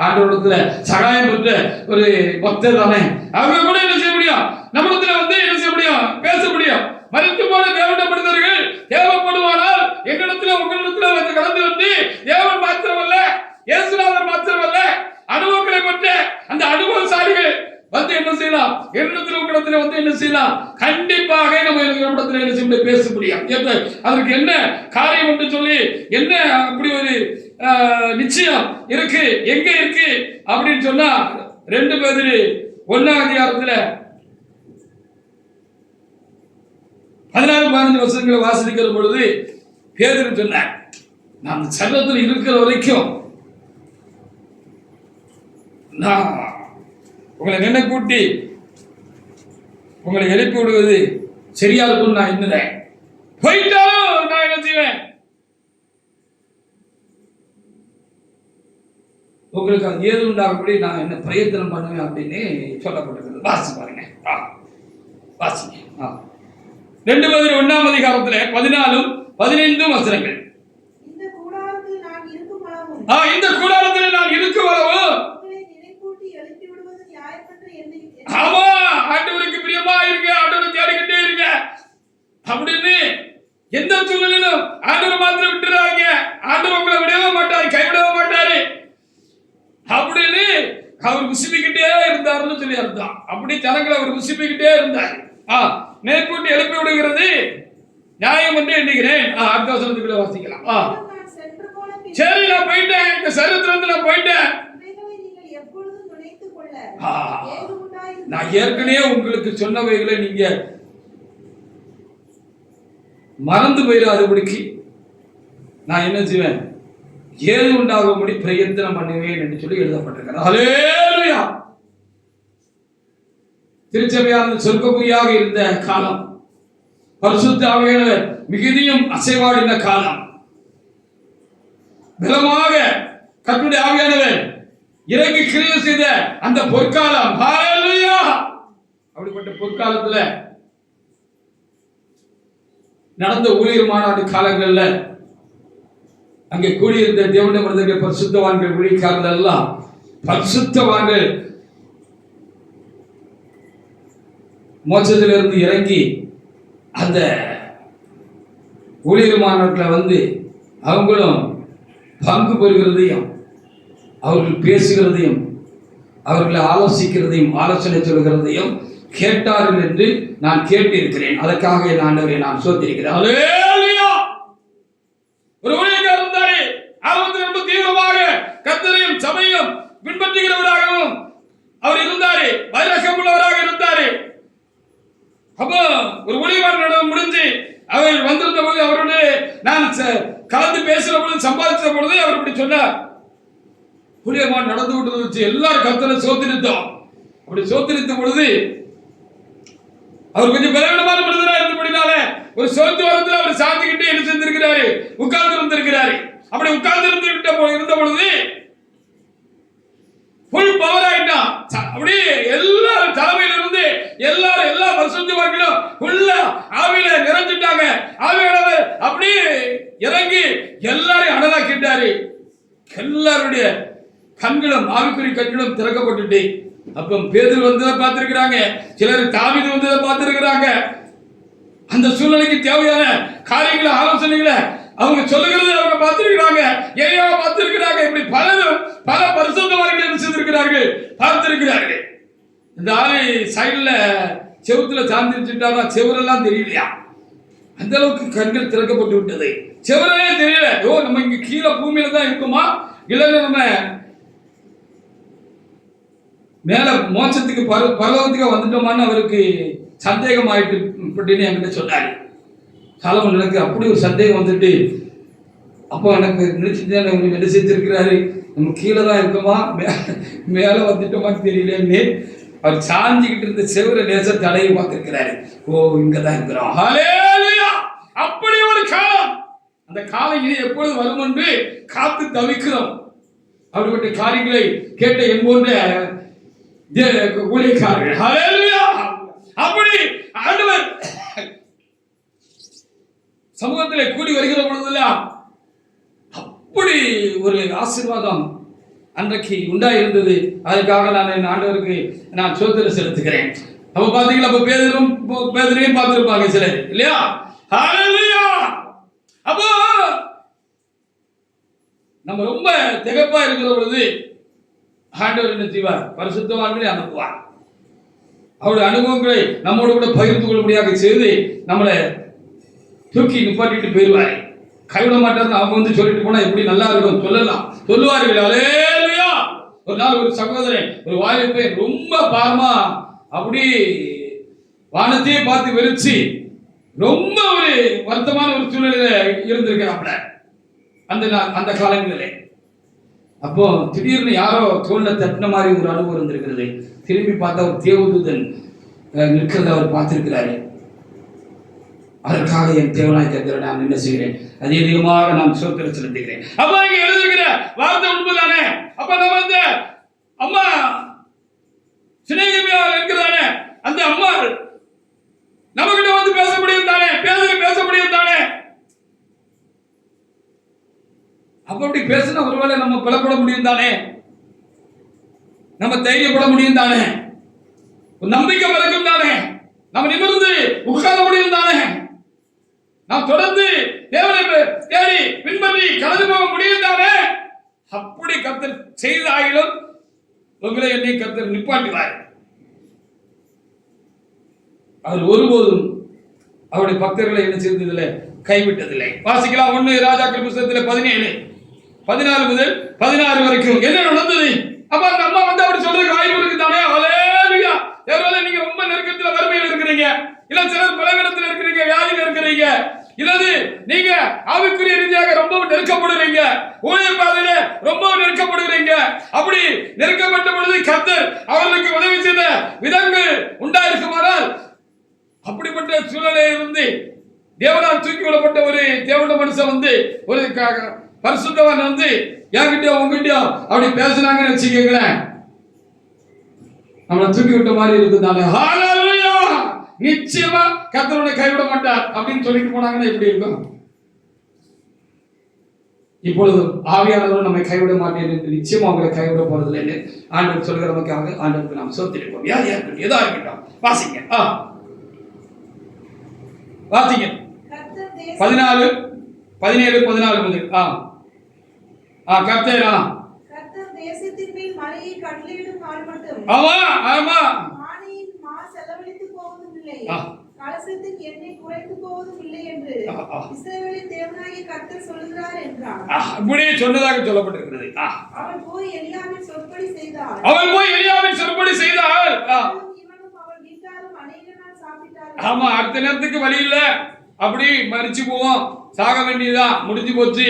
ஆண்டவரிடத்துல சகாயம் பெற்ற ஒரு பக்தர் தானே, அவங்க கூட என்ன செய்ய முடியும், நம்மிடத்துல வந்து என்ன செய்ய முடியும், பேச முடியும். மறித்து போன தேவனுடைய மனிதர்கள் தேவைப்படுவானால் எங்களிடத்துல உங்களிடத்துல வந்து கடந்து வந்து தேவன் மாத்திரமல்ல, இயேசுநாதர் மாத்திரமல்ல, அனுபவங்களை பெற்ற அந்த அனுபவசாலிகள் வந்து என்ன செய்யலாம், என்னிடத்துல உங்களிடத்துல வந்து என்ன செய்யலாம், கண்டிப்பாக நம்ம நம்மிடத்துல என்ன செய்ய பேச முடியும். அதற்கு என்ன காரியம் என்று சொல்லி என்ன அப்படி ஒரு நிச்சயம் இருக்கு, எங்க இருக்கு அப்படின்னு சொன்னா 2 பேதுரு 1ஆம் அதிகாரத்துல 16-15 வசனங்களை வாசிக்கிற பொழுது பேதுரு சொன்னார், நான் சரீரத்தில் இருக்கிற வரைக்கும் நான் உங்களை நினை கூட்டி உங்களை எழுப்பி விடுவது சரியா இருக்கும். நான் என்னறேன், போயிட்டாலும் நான் என்ன செய்வேன், உங்களுக்கு அது ஏது உண்டாகப்படி நான் என்ன பிரயத்தனம் பண்ணுவேன் அப்படின்னு சொல்லப்பட்டிருக்கிறது. வாசி பாருங்க, வாசிங்க. 2 பேதுரு 1ஆம் அதிகாரத்துல 14-15 வசனங்கள். இந்த கூடாரத்தில் நான் இருக்க வரவும் உங்களை நினைப்பூட்டி எழுப்பி விடுவது நியாயமன்று என்று ஆமா, ஆண்டவருக்கு பிரியமா இருங்க, ஆண்டவரை தேடிக்கிட்டே இருங்க அப்படின்னு எந்த சூழ்நிலையிலும் ஆண்டவர் மாத்திரம் விட்டுறாங்க. ஆண்டவர் உங்களை விடவே மாட்டாரு, கைவிடவே மாட்டாரு அப்படின்னு அவர் உசிப்பிக்கிட்டே இருந்தாருன்னு சொல்லி அர்த்தம். அப்படி ஜனங்களை அவர் உசிப்பிக்கிட்டே இருந்தார். மேற்கூட்டி எழுப்பி விடுகிறது நியாயம் என்று எண்ணுகிறேன். அடுத்த வசனத்துக்குள்ள வாசிக்கலாம். நான் சென்று போன பின் சரி, நான் போயிட்டேன், இந்த சரீரத்துல இருந்து நான் போயிட்டேன். இவைகளை நீங்கள் எப்பொழுதும் நினைத்துக் கொள்ள ஏது உண்டாயிருந்தால் நான் ஏற்கனவே உங்களுக்கு சொன்னவைகளை நீங்க மறந்து போயிடாதபடிக்கு நான் என்ன செய்வேன், ஏது உண்டாகும்படி பிரயத்தனம் பண்ணுவேன் என்று சொல்லி எழுதப்பட்டிருக்கிறது. ஹல்லேலூயா. திருச்சபையானது சொர்க்கபுரியாக இருந்த காலம், பரிசுத்த ஆவியானவர் மிகுதியும் அசைவாடின காலம், பலமாக கர்த்தருடைய ஆவியானவர் இறங்கி கிரியை செய்த அந்த பொற்காலம். ஹல்லேலூயா. அப்படிப்பட்ட பொற்காலத்துல நடந்த ஊழியர் மாநாடு காலங்கள்ல அங்கே கூடியிருந்த தேவனுடைய மனிதர்கள், பரிசுத்தவான்கள், ஊழியக்காரர்கள் எல்லாம் பரிசுத்தவான்கள் மோட்சத்திலிருந்து இறங்கி அந்த ஊழியர் மாநாட்டில் வந்து அவங்களும் பங்கு பெறுகிறதையும் அவர்கள் பேசுகிறதையும் அவர்களை ஆலோசிக்கிறதையும் ஆலோசனை சொல்கிறதையும் கேட்டார்கள் என்று நான் கேட்டிருக்கிறேன். அதற்காக என் ஆண்டவரை நான் சோத்திருக்கிறேன். ஹல்லேலூயா. ஒரு ஊழியக்காரர் இருந்தாரே, அவர் வந்து ரொம்ப தீவிரமாக கர்த்தரையும் சபையும் பின்பற்றுகிறவராகவும் அவர் இருந்தாரு, வைராக்கியம் உள்ளவராக இருந்தாரு. அப்போ ஒரு ஊழியக்காரர் முடிஞ்சு அவர் வந்திருந்த போது அவரோட நான் கலந்து பேசுற பொழுது, சம்பாதிச்ச பொழுது அவர் இப்படி சொன்னார், ஊழியமான் நடந்து விட்டு இருந்துச்சு, எல்லாரும் கர்த்தரை சோத்திரித்தோம். அப்படி சோத்திரித்த பொழுது அவர் கொஞ்சம் பலவீனமான மனிதரா இருந்தபடினால ஒரு சோத்து வரத்துல அவர் சாந்திக்கிட்டு என்ன செஞ்சிருக்கிறாரு, உட்கார்ந்து இருந்திருக்கிறாரு. அப்படி உட்கார்ந்து இருந்த பொழுது ஃபுல் பவர் ஆயிட்டான். அப்படியே எல்லாரும் தலைமையில இருந்து எல்லாரும் எல்லா பரிசுத்தவான்களும் உள்ள ஆவியில நிறைஞ்சிட்டாங்க. ஆவியானவர் அப்படியே இறங்கி எல்லாரையும் அனலாக்கிட்டாரு. எல்லாருடைய கண்களும் ஆவிக்குரிய கண்களும் திறக்கப்பட்டுட்டு, அப்ப பேதுரு வந்ததை பார்த்திருக்கிறாங்க, சிலர் தாவீது வந்ததை பார்த்திருக்கிறாங்க. அந்த சூழ்நிலைக்கு தேவையான காரியங்களை, ஆலோசனைகளை அவங்க சொல்லுகிறதை அவங்க பார்த்திருக்கிறாங்க, ஏரியாவை பார்த்திருக்கிறாங்க. இப்படி பலரும் பல பரிசுத்தவான்கள் என்ன செய்திருக்கிறார்கள், பார்த்திருக்கிறார்கள். இந்த ஆளு சைடுல செவுத்துல சாந்திச்சுட்டாரா, செவரெல்லாம் தெரியலையா, அந்த அளவுக்கு கண்கள் திறக்கப்பட்டு விட்டது. செவரே தெரியல. நம்ம இங்க கீழே பூமியில தான் இருக்குமா, இல்லைன்னா நம்ம மேல மோட்சத்துக்கு பரலோகத்துக்கு வந்துட்டோமான்னு அவருக்கு சந்தேகம் ஆயிட்டு என்கிட்ட சொன்னாரு. சாலமோன் எனக்கு அப்படி ஒரு சந்தேகம் வந்துட்டு, அப்போ எனக்கு நினைச்சுதான் என்ன செஞ்சிருக்கிறாரு, நம்ம கீழே தான் இருக்கோமா மேல வந்துட்டோமான்னு தெரியலன்னு அவர் சாஞ்சிக்கிட்டு இருந்த செவரை லேச தலையை பார்த்திருக்கிறாரு. ஓ, இங்கதான் இருக்கிறோம். ஹல்லேலூயா. அப்படி ஒரு காலம், அந்த காலம் இனி எப்பொழுது வரும் என்று காத்து தவிக்கிறோம். அப்படிப்பட்ட காரியங்களை கேட்ட என் போன்ற ஊழியக்காரர்கள், ஹல்லேலூயா, அப்படி ஆண்டவர் சமூகத்தில் கூடி வருகிற பொழுதெல்லாம் அப்படி ஒரு ஆசீர்வாதம் அன்றைக்கு உண்டாயிருந்தது. அதுக்காக நான் என் ஆண்டவருக்கு நான் சோத்திரம் செலுத்துகிறேன். அப்ப பாத்தீங்களா, அப்ப பேதரையும் பார்த்திருப்பாங்க சிலர், இல்லையா? ஹல்லேலூயா. அப்போ நம்ம ரொம்ப திகைப்பா இருக்கிற பொழுது ஆண்டவர் என்ன செய்வார், பரிசுத்தவான்களை அனுப்புவார். அவருடைய அனுபவங்களை நம்மோடு கூட பகிர்ந்து கொள்ளும்படியாக செய்து நம்மளை தூக்கி நிப்பாட்டிட்டு போயிடுவார். கைவிட மாட்டார். அவங்க வந்து சொல்லிட்டு போனா எப்படி நல்லா இருக்கும் சொல்லலாம், சொல்லுவார்கள். ஹல்லேலூயா. ஒரு நாள் ஒரு சகோதரன், ஒரு வாலிபை ரொம்ப பாரமா அப்படி வானத்தையே பார்த்து வெறிச்சு ரொம்ப ஒரு வருத்தமான ஒரு சூழ்நிலையில இருந்திருக்கிறாப்ல அந்த காலங்களிலே. அப்போ திடீர்னு யாரோ தோல்ல தட்டின மாதிரி ஒரு அனுபவம் இருந்திருக்கிறது. திரும்பி பார்த்தா ஒரு தேவதூதன் நிற்கிறத அவர் பார்த்திருக்கிறாரு. அதற்காக என் தேவனாய் கர்த்தரை நான் என்ன செய்கிறேன், அதிகமாக நான் சோத்திரம் செலுத்துகிறேன். அப்ப இங்க எழுதுகிற வார்த்தை உண்மைதானே? அப்ப நம்ம அந்த அம்மா சிநேகிமியா இருக்கிறானே, அந்த அம்மா நம்ம கிட்ட வந்து பேச முடியும் தானே, பேச முடியும் தானே. அப்படி பேசினா ஒருவேளை நம்ம பலப்பட முடியும் தானே, நம்ம தைரியப்பட முடியும் தானே, ஒரு நம்பிக்கை பிறக்கும் தானே, நம்ம நிமிர்ந்து உட்கார முடியும் தானே, நாம் தொடர்ந்து தேவனை தேடி பின்பற்றி கடந்து போக முடியும் தானே. அப்படி கர்த்தர் செய்தாயிலும் உங்களை என்னை கர்த்தர் நிப்பாட்டுவார். அவர் ஒருபோதும் அவருடைய பக்தர்களை என்ன செய்ததில்லை, கைவிட்டதில்லை. வாசிக்கலாம் 1 ராஜாக்கள் புத்தகத்தில் 17:14 முதல் 16 வரைக்கும் என்ன நடந்தது. அப்ப அந்த அம்மா வந்து அப்படி சொல்றதுக்கு வாய்ப்பு இருக்கு தானே. ஹல்லேலூயா. ஒருவேளை நீங்க ரொம்ப நெருக்கத்துல வறுமையில் இருக்கிறீங்க, இல்ல சிலர் பலவீனத்தில் இருக்கிறீங்க, வியாதியில் இருக்கிறீங்க, இல்லது நீங்க ஆவிக்குரிய ரீதியாக ரொம்ப நெருக்கப்படுறீங்க, ஊழியர் பாதையில ரொம்ப நெருக்கப்படுகிறீங்க. அப்படி நெருக்கப்பட்ட பொழுது கர்த்தர் அவர்களுக்கு உதவி செய்த விதங்கள் உண்டாயிருக்குமானால், அப்படிப்பட்ட சூழலை இருந்து தேவனால் தூக்கி விடப்பட்ட ஒரு தேவன மனுஷன் வந்து ஒரு பரிசுத்தவன் வந்து என்கிட்டயோ உங்ககிட்டயோ அப்படி பேசுனாங்கன்னு வச்சுக்கீங்களேன், நம்மளை தூக்கி விட்ட மாதிரி இருக்குதானே. ஹல்லேலூயா. நிச்சயமா கர்த்தர் கைவிட மாட்டார் அப்படின்னு சொல்லிட்டு போனாங்கன்னா எப்படி இருக்கும். இப்பொழுது ஆவியானவர் நம்மை கைவிட மாட்டேன் என்று நிச்சயமா அவங்களை கைவிட போறதில்லை என்று ஆண்டவர் சொல்கிற நமக்காக ஆண்டவருக்கு நாம் சோத்திருப்போம். யார் இருக்கட்டும், எதா இருக்கட்டும், வாசிங்க. வாசிங்க 14, 17, 14 முதல். கர்த்தர் தேசத்தின் மேல் மழையை கட்டளையிடும் நாள் மட்டும் ஆமா ஆமா ஆணியின் மா செலவழித்து போவதும் இல்லை, கலசத்தின் எண்ணெய் குறைந்து போவதும் இல்லை என்று இஸ்ரவேலின் தேவனாகிய கர்த்தர் சொல்கிறார் என்றார். அப்படியே சொன்னதாக சொல்லப்பட்டிருக்கிறது. அவள் போய் எலியாவின் சொற்படி செய்தாள். இவனும் அவள் வீட்டாரும் அநேக நாள் சாப்பிட்டார்கள். ஆமா, அடுத்த நேரத்துக்கு வழி இல்ல, அப்படி மரிச்சு போவோம், சாக வேண்டியதா, முடிஞ்சு போச்சு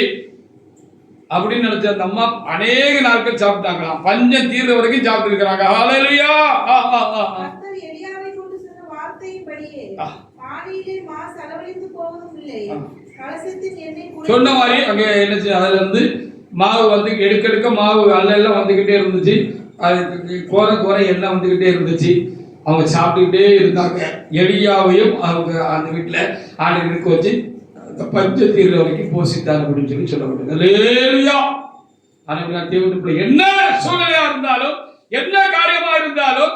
அப்படின்னு நினைச்ச அந்த அம்மா அநேக நாட்கள் சாப்பிட்டாங்களாம். பஞ்சம் தீர்ற வரைக்கும் சாப்பிட்டு இருக்கிறாங்க. ஹல்லேலூயா. கர்த்தர் எலியாவை கொண்டு சொன்ன வார்த்தையின்படியே ஆணியிலே மா செலவழித்து போவதும் இல்லை, கலசத்தின் எண்ணெய் சொன்ன மாதிரி அங்க என்ன அதுல இருந்து மாவு வந்து எடுக்க மாவு எல்லாம் வந்துகிட்டே இருந்துச்சு. அது கோர எல்லாம் வந்துகிட்டே இருந்துச்சு. அவங்க சாப்பிட்டுக்கிட்டே இருந்தாங்க. எலியாவையும் அவங்க அந்த வீட்டுல ஆண்டு இருக்க வச்சு பஞ்ச தீர்ற வரைக்கும் போஷித்தார் அப்படின்னு சொல்லி சொல்லப்பட்டது. ஹல்லேலூயா. என்ன சூழ்நிலையா இருந்தாலும், என்ன காரியமா இருந்தாலும்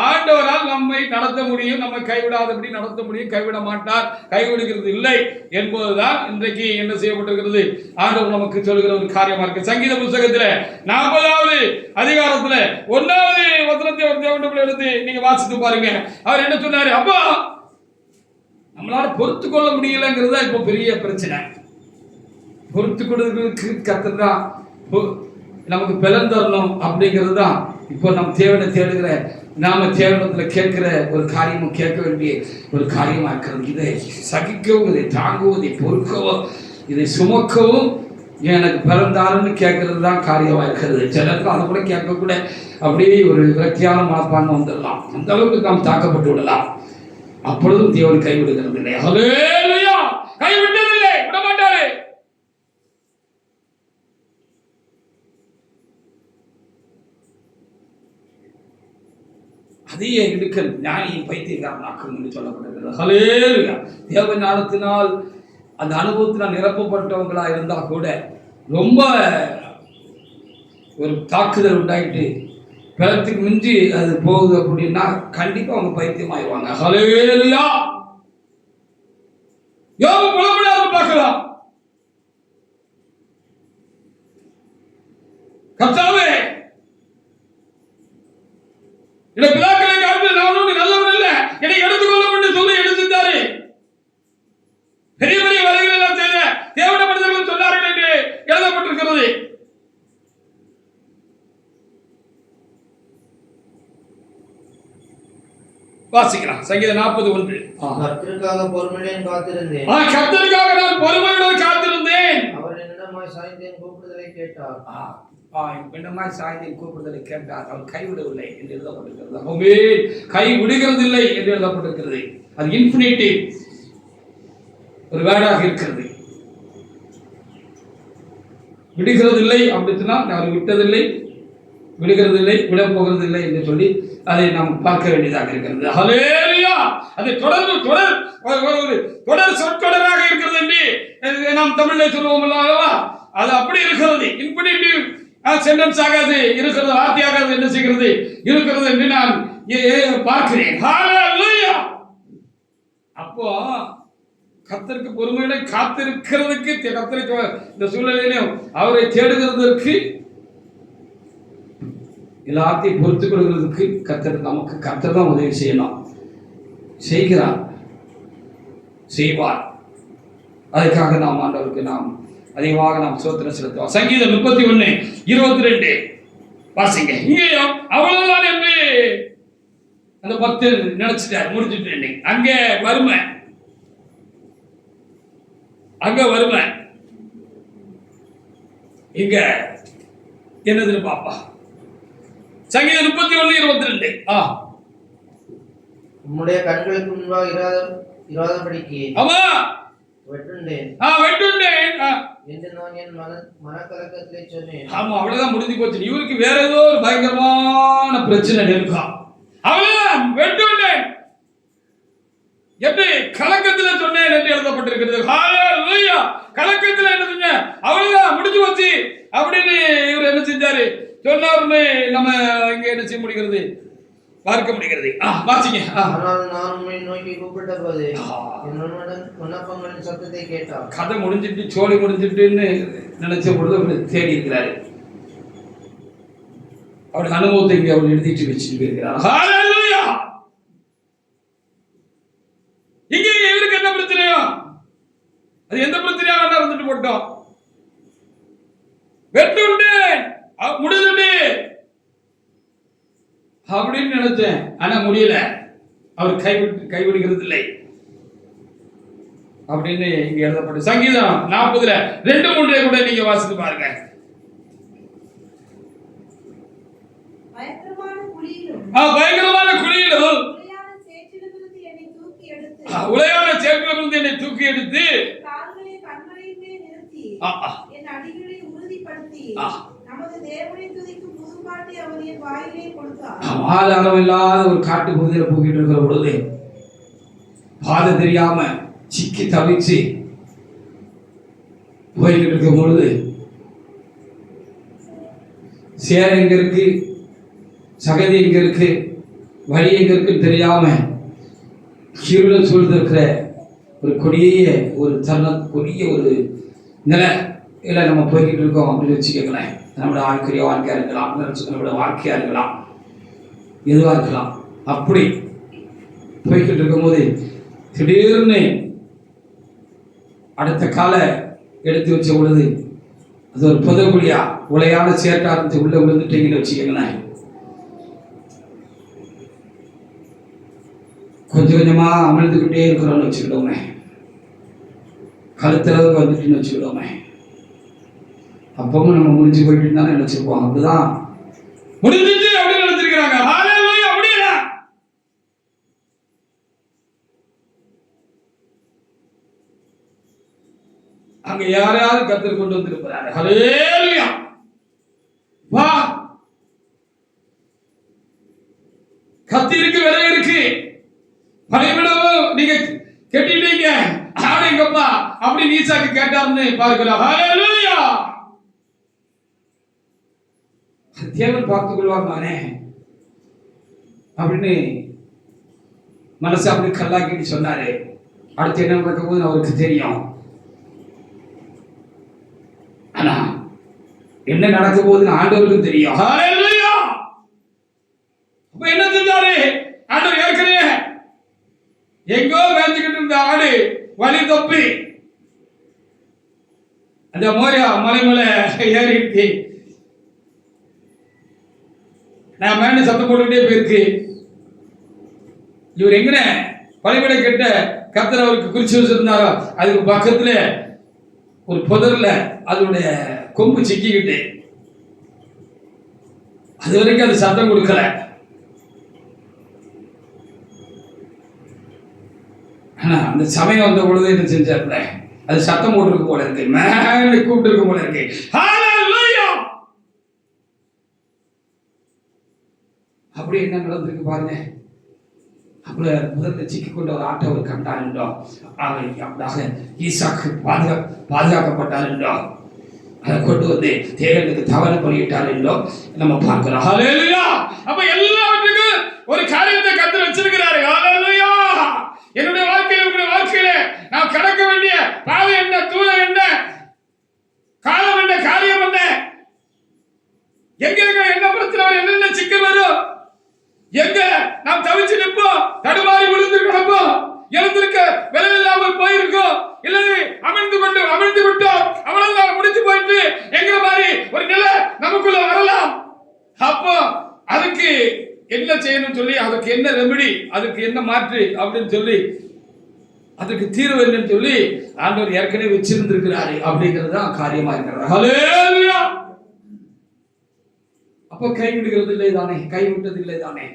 ஆண்டவரால் நம்மை நடத்த முடியும், நம்மை கைவிடாதபடி நடத்த முடியும். கைவிட மாட்டார், கைவிடுகிறது இல்லை என்பதுதான் இன்றைக்கு என்ன செய்யப்பட்டிருக்கிறது, ஆண்டவர் நமக்கு சொல்கிற ஒரு காரியமா இருக்கு. சங்கீத புத்தகத்துல 40வது அதிகாரத்துல 1வது வசனத்தை ஒரு தேவனுடைய எடுத்து நீங்க வாசித்து பாருங்க. அவர் என்ன சொன்னாரு, அப்பா நம்மளால பொறுத்து கொள்ள முடியலங்கிறதா இப்போ பெரிய பிரச்சனை. பொறுத்து கொள்வதற்கு கர்த்தர் தான் நமக்கு பலன் தரணும் அப்படிங்கிறது தான் இப்போ நம்ம தேவனை தேடுகிற, நாம தேவனத்துல கேட்கிற ஒரு காரியமும் கேட்க வேண்டிய ஒரு காரியமா இருக்கிறது. இதை சகிக்கவும், இதை தாங்கவும், இதை பொறுக்கவும், இதை சுமக்கவும் எனக்கு பலன் தாருன்னு கேட்கறது தான் காரியமா இருக்கிறது. சில இடத்துல அதை கூட கேட்க கூட அப்படியே ஒரு விரக்தியான மனப்பான்மை வந்துடலாம். அந்த அளவுக்கு நாம் தாக்கப்பட்டு விடலாம். அப்பொழுதும் தேவன் கைவிடுகிறது இல்லை. ஹல்லேலூயா. கைவிட்டதில்லை, விட மாட்டாரு. அதையே இடுக்கல் ஞானியின் பைத்தியக்காரனாக்கும் என்று சொல்லப்பட்டிருக்கிறது. ஹல்லேலூயா. தேவ ஞானத்தினால் அந்த அனுபவத்தினால் நிரப்பப்பட்டவங்களா இருந்தா கூட ரொம்ப ஒரு தாக்குதல் உண்டாயிட்டு பலத்துக்கு மிஞ்சி அது போகுது அப்படின்னா கண்டிப்பா அவங்க பைத்தியம் ஆயிடுவாங்க. ஹல்லேலூயா. யோபு புலப்படாம பார்க்கலாம். கர்த்தாவே, இந்த பிதாக்களை காட்டில் நான் ஒன்றும் நல்லவன் இல்லை, என்னை எடுத்துக்கொள்ளும் என்று சொல்லி எடுத்துட்டாரு. பெரிய பெரிய வேலைகள் எல்லாம் செய்த தேவன மனிதர்கள் சொன்னார்கள் என்று எழுதப்பட்டிருக்கிறது. வாசிக்கலாம். சங்கீதம் 41. கர்த்தருக்காக பொறுமையுடன் காத்திருந்தேன். கர்த்தருக்காக நான் பொறுமையுடன் காத்திருந்தேன். அவர் என்னமாய் சாய்ந்தேன் கூப்பிடுதலை கேட்டார். என்னமாய் சாய்ந்தேன் கூப்பிடுதலை கேட்டார். அவர் கைவிடவில்லை என்று எழுதப்பட்டிருக்கிறது. ஆமே, கை விடுகிறதில்லை என்று எழுதப்பட்டிருக்கிறது. அது இன்ஃபினிட்டிவ் ஒரு வேர்டாக இருக்கிறது. விடுகிறதில்லை அப்படின்னா அவர் விட்டதில்லை, விடுகிறதில்லை, விட போகிறதில்லை என்று சொல்லி அதை நாம் பார்க்க வேண்டியதாக இருக்கிறது. ஹல்லேலூயா. அது தொடர் சொற்கொடராக இருக்கிறது என்று நாம் தமிழில் சொல்லுவோம் அல்லவா. அது அப்படி இருக்கிறது. இன்ஃபினிட்டிவ் சென்டென்ஸ் ஆகாது இருக்கிறது, வார்த்தையாகாது என்ன செய்கிறது இருக்கிறது என்று நான் பார்க்கிறேன். ஹalleluya. அப்போ கர்த்தருக்கு பொறுமையோட காத்திருக்கிறதுக்கு, கர்த்தருக்கு இந்த சூழ்நிலையிலும் அவரை தேடுகிறதற்கு, எல்லாத்தையும் பொறுத்துக் கொள்கிறதுக்கு கர்த்தர் தான் உதவி செய்யணும். செய்கிறார், செய்வார். அதுக்காக நாம் ஆண்டவருக்கு நாம் அதிகமாக நாம் சோத்திரம் செலுத்துவோம். சங்கீதம் 31:22 வாசிங்க. இங்கேயும் அவ்வளவுதான் என்று அந்த 10 நினைச்சிட்டார், முடிச்சுட்டு அங்கே வறுமை, அங்க வறுமை, இங்க என்னதுன்னு பாப்பா. சங்கீதம் 31:22 உம்முடைய கண்களுக்கு முன்பாக இராதபடிக்கு ஆமா வெட்டுண்டேன் என்று நான் என் மனக்கலக்கத்திலே சொன்னேன். ஆமா, அவ்வளவுதான் முடிஞ்சு போச்சு. இவருக்கு வேற ஏதோ ஒரு பயங்கரமான பிரச்சனை இருக்கா, அவ்வளவுதான் வெட்டுண்டேன் எப்படி கலக்கத்துல சொன்னேன் என்று எழுதப்பட்டிருக்கிறது. ஹalleluya. கலக்கத்துல என்ன செஞ்ச, அவ்வளவுதான் முடிஞ்சு போச்சு அப்படின்னு இவர் என்ன செஞ்சாரு சொன்னாருன்னு நம்ம இங்க என்ன செய்ய முடிகிறது, பார்க்க முடிகிறது. வாசிங்க. ஆனால் நான் உம்மை நோக்கி கூப்பிட்ட போது என் விண்ணப்பங்களின் சத்தத்தை கேட்டார். கதை முடிஞ்சிட்டு சோழி முடிஞ்சிட்டுன்னு நினைச்ச பொழுது அவர் தேடி இருக்கிறாரு. அவருடைய அனுபவத்தை இங்கே அவர் எழுதிட்டு வச்சுட்டு போயிருக்கிறார். ஹalleluya. இங்கே இவருக்கு என்ன பிரச்சனையோ அது எந்த பிரச்சனையா வேணா இருந்துட்டு போட்டோம், வெட்டுண்டு முடிஞ்சுட்டு அப்படின்னு நினைச்சேன். ஆனா முடியல, அவர் கைவிடுகிறது இல்லை அப்படின்னு இங்க எழுதப்பட்டு. சங்கீதம் 40:2-3 கூட நீங்க வாசித்து பாருங்க. பயங்கரமான குழியிலும் உளையான சேற்றிலிருந்து என்னை தூக்கி எடுத்து ஆதாரம் இல்லாத ஒரு காட்டு பகுதியில் போய்கிட்டு இருக்கிற பொழுது பாதை தெரியாம சிக்கி தவிச்சு போய்கிட்டு இருக்கும் பொழுது சேர எங்க இருக்கு, சகதி எங்க இருக்கு, வழி எங்க இருக்குன்னு தெரியாம இருள சூழ்ந்திருக்கிற ஒரு கொடிய ஒரு கொடிய ஒரு நிலை இல்லை நம்ம போய்கிட்டு இருக்கோம் அப்படின்னு வச்சுக்கோங்களேன். நம்மளோட வாழ்க்கையா இருக்கலாம், நம்மளோட வாழ்க்கையா இருக்கலாம், எதுவா இருக்கலாம். அப்படி போய்கிட்டு இருக்கும்போது திடீர்னு அடுத்த காலை எடுத்து வச்ச பொழுது அது ஒரு புதகுழியா உளையான சேட்டா இருந்து உள்ள விழுந்துட்டீங்கன்னு வச்சுக்கோங்களேன். கொஞ்சம் கொஞ்சமா அமிழ்ந்துக்கிட்டே இருக்கிறோம்னு வச்சுக்கிட்டோமே, கழுத்தளவுக்கு வந்துட்டுன்னு வச்சுக்கிட்டோமே, அப்பவும் நம்ம முடிஞ்சு போயிட்டு தானே நினைச்சிருப்போம். அப்படிதான் முடிஞ்சிச்சு அப்படின்னு நினைச்சிருக்கிறாங்க. ஹalleluya. அப்படியே அங்க யாரையாவது கர்த்தர் கொண்டு வந்திருக்கிறாரு. ஹalleluya. வா, கத்தி இருக்கு, விலை இருக்கு, பலிபீடமும் நீங்க கட்டிட்டீங்க, ஆடுங்கப்பா அப்படின்னு ஈசாக்கு கேட்டார்னு பார்க்கிறோம். ஹalleluya. தேவன் பார்த்துக் கொள்வார் நானே அப்படின்னு மனசு அப்படி கல்லாக்கிட்டு சொன்னாரு. அடுத்து என்ன நடக்க போகுதுன்னு அவருக்கு தெரியும். ஆனா என்ன நடக்க போகுதுன்னு ஆண்டவருக்கும் தெரியும். ஹalleluya. அப்ப என்ன செஞ்சாரு ஆண்டவர்? ஏற்கனவே எங்கோ மேய்ஞ்சுக்கிட்டு இருந்த ஆடு வழி தப்பி அந்த மோரியா மலை மேல ஏறிட்டு நான் மேல சத்தம் போட்டுக்கிட்டே போயிருக்கு. இவர் எங்கன பலிபீட கிட்ட கர்த்தர் அவருக்கு குறிச்சு வச்சிருந்தாரோ அதுக்கு பக்கத்துல ஒரு புதர்ல அதனுடைய கொம்பு சிக்கிக்கிட்டு அது வரைக்கும் அது சத்தம் கொடுக்கல. ஆனா அந்த சமயம் வந்த பொழுது என்ன செஞ்சார்ல, அது சத்தம் போட்டிருக்கு போல இருக்கு, மேல கூப்பிட்டு இருக்கு போல இருக்கு. ஹalleluya. அப்படி என்ன நடந்திருக்கு பாருங்க. அப்படி முதல்ல சிக்கிக்கொண்ட ஒரு ஆட்டை அவர் கண்டார் என்றோம். அப்படியாக ஈசாக்கு பாதுகாக்கப்பட்டார் என்றோம். அதை கொண்டு வந்து தேவனுக்கு தவறு பண்ணிட்டார் என்றும் நம்ம பார்க்கிறோம். ஹல்லேலூயா. அப்ப எல்லாவற்றுக்கும் ஒரு காரியத்தை கர்த்தர் வச்சிருக்கிறாரு. ஹல்லேலூயா. என்னுடைய வாழ்க்கையில உங்களுடைய வாழ்க்கையில நாம் கடக்க வேண்டிய பாதை என்ன, தூரம் என்ன, காலம் என்ன, காரியம் என்ன, எங்க என்ன பிரச்சனை வரும், என்னென்ன சிக்கல் வரும், எங்க நாம் தவிச்சு நிற்போம், தடுமாறி விழுந்து கிடப்போம், எழுந்திருக்க விலை இல்லாமல் போயிருக்கோம், இல்லது அமிழ்ந்து விட்டோம், அவ்வளவுதான் முடிச்சு போயிட்டு எங்கிற மாதிரி ஒரு நிலை நமக்குள்ள வரலாம். அப்போ அதுக்கு என்ன செய்யணும் சொல்லி, அதுக்கு என்ன ரெமெடி, அதுக்கு என்ன மாற்று அப்படின்னு சொல்லி, அதுக்கு தீர்வு என்னன்னு சொல்லி ஆண்டவர் ஏற்கனவே வச்சிருந்திருக்கிறாரு அப்படிங்கிறது தான் காரியமா இருக்கிறது. ஹல்லேலூயா. அப்போ கைவிடுகிறது இல்லை தானே, கைவிட்டது இல்லை தானே,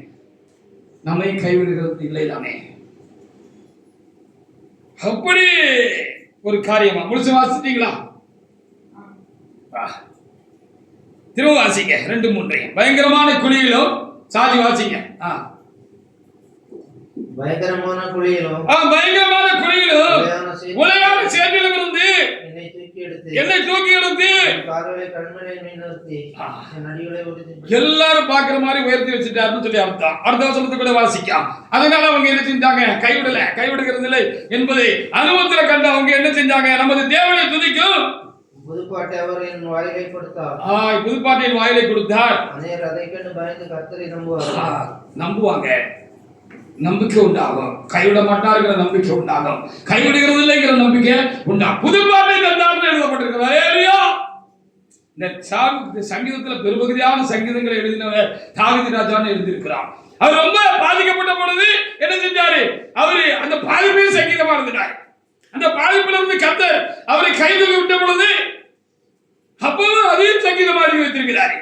நம்மை கைவிடுகிறது இல்லை தானே. அப்படி ஒரு காரியமா முழுசு வாசிட்டீங்களா? திரும்ப வாசிங்க 2-3. பயங்கரமான குழியிலும் சாதி வாசிங்க. பயங்கரமான குழியிலும் உலகான சேற்றிலும் இருந்து என்னை தூக்கி எடுத்து எல்லாரும் பாக்குற மாதிரி உயர்த்தி வச்சுட்டாருன்னு சொல்லி அர்த்தம். அடுத்த வசனத்தை கூட வாசிക്കാം. அதனால அவங்க என்ன செஞ்சாங்க? கைவிடுகிறது இல்லை என்பதை அனுபவத்துல கண்டு அவங்க என்ன செஞ்சாங்க? நமது தேவனை துதிக்கும் புதுப்பாட்டை அவர் என் வாயிலை கொடுத்தார். புதுப்பாட்டை என் வாயிலை கொடுத்தார். அநேகர் அதை கண்டு பயந்து கர்த்தரை நம்புவாங்க. நம்பிக்கை உண்டாகும். கைவிட மாட்டாருங்கிற நம்பிக்கை உண்டாகும். கைவிடுகிறது இல்லைங்கிற நம்பிக்கை உண்டாகும். புதுப்பாட்டை தந்தார்னு எழுதப்பட்டிருக்கிறது. ஹல்லேலூயா. இந்த சங்கீதத்துல பெரும்பகுதியான சங்கீதங்களை எழுதினவர் தாவீது ராஜான்னு எழுதியிருக்கிறார். அவர் ரொம்ப பாதிக்கப்பட்ட பொழுது என்ன செஞ்சாரு? அவரு அந்த பாதிப்பையும் சங்கீதமா இருந்துட்டார். அந்த பாதிப்புல இருந்து கர்த்தர் அவரை கைது விட்ட பொழுது அப்போது அதையும் சங்கீதமா எழுதி வைத்திருக்கிறார்.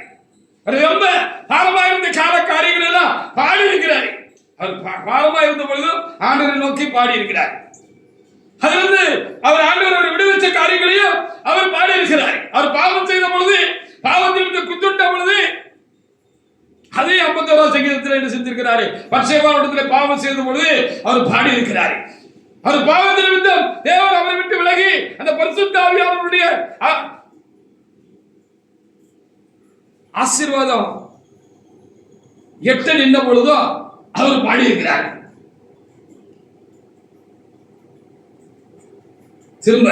ரொம்ப பாரமா இருந்த கால காரியங்கள் எல்லாம் பாடி இருக்கிறார். அவர் பாவமா இருந்த பொழுது ஆண்டவரை நோக்கி பாடி இருக்கிறார். அதிலிருந்து அவர் ஆண்டவரை விடுவிச்ச காரியங்களையும் அவர் பாடி இருக்கிறார். அவர் பாவம் செய்த பொழுது, பாவத்திலிருந்து குத்துட்ட பொழுது அதே 51ஆம் சங்கீதத்தில் என்ன செஞ்சிருக்கிறாரு? பத்சேபாவிடத்திலே பாவம் செய்த பொழுது அவர் பாடி இருக்கிறார். அவர் பாவத்தில் விட்டு தேவன் அவரை விட்டு விலகி அந்த பரிசுத்த ஆவியானவருடைய ஆசீர்வாதம் எட்ட நின்ற பொழுதும் அவர் பாடி இருக்கிறார். திரும்ப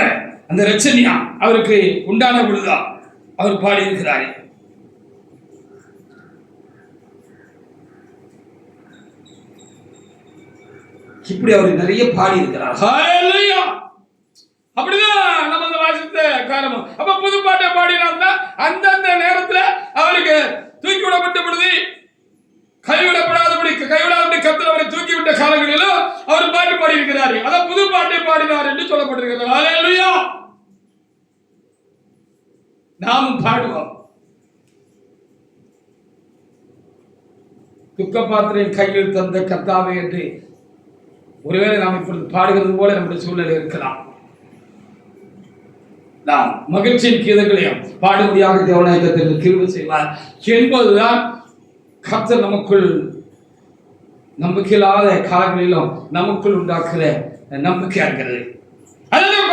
அந்த ரட்சணியா அவருக்கு உண்டான பொழுதுதான் அவர் பாடி இருக்கிறார். இப்படி அவர் நிறைய பாடி இருக்கிறார். ஹல்லேலூயா. அப்படிதான் நம்ம அந்த வாசித்த காரணம். அப்ப புது பாட்டை பாடினார்னா அந்தந்த நேரத்துல அவருக்கு தூக்கி விடப்பட்ட பொழுது கைவிடாதபடி கர்த்தர் அவரை தூக்கி விட்ட காலங்களிலும் அவர் பாட்டு பாடி இருக்கிறார். அதான் புது பாட்டை பாடினார் என்று சொல்லப்பட்டிருக்கிறது. ஹல்லேலூயா. நாமும் பாடுவோம். துக்க பாத்திரம் கையில் தந்த கர்த்தாவே என்று ஒருவேளை நாம் இப்பொழுது பாடுகிறது போல நம்முடைய சூழ்நிலை இருக்கலாம். நாம் மகிழ்ச்சியின் கீதங்களையும் பாடுபடியாக தேவனாயகத்திற்கு கிருபை செய்வார் என்பதுதான் கர்த்தர் நமக்குள் நம்பிக்கையில்லாத காலங்களிலும் நமக்குள் உண்டாக்குற நம்பிக்கையா இருக்கிறது. அதெல்லாம்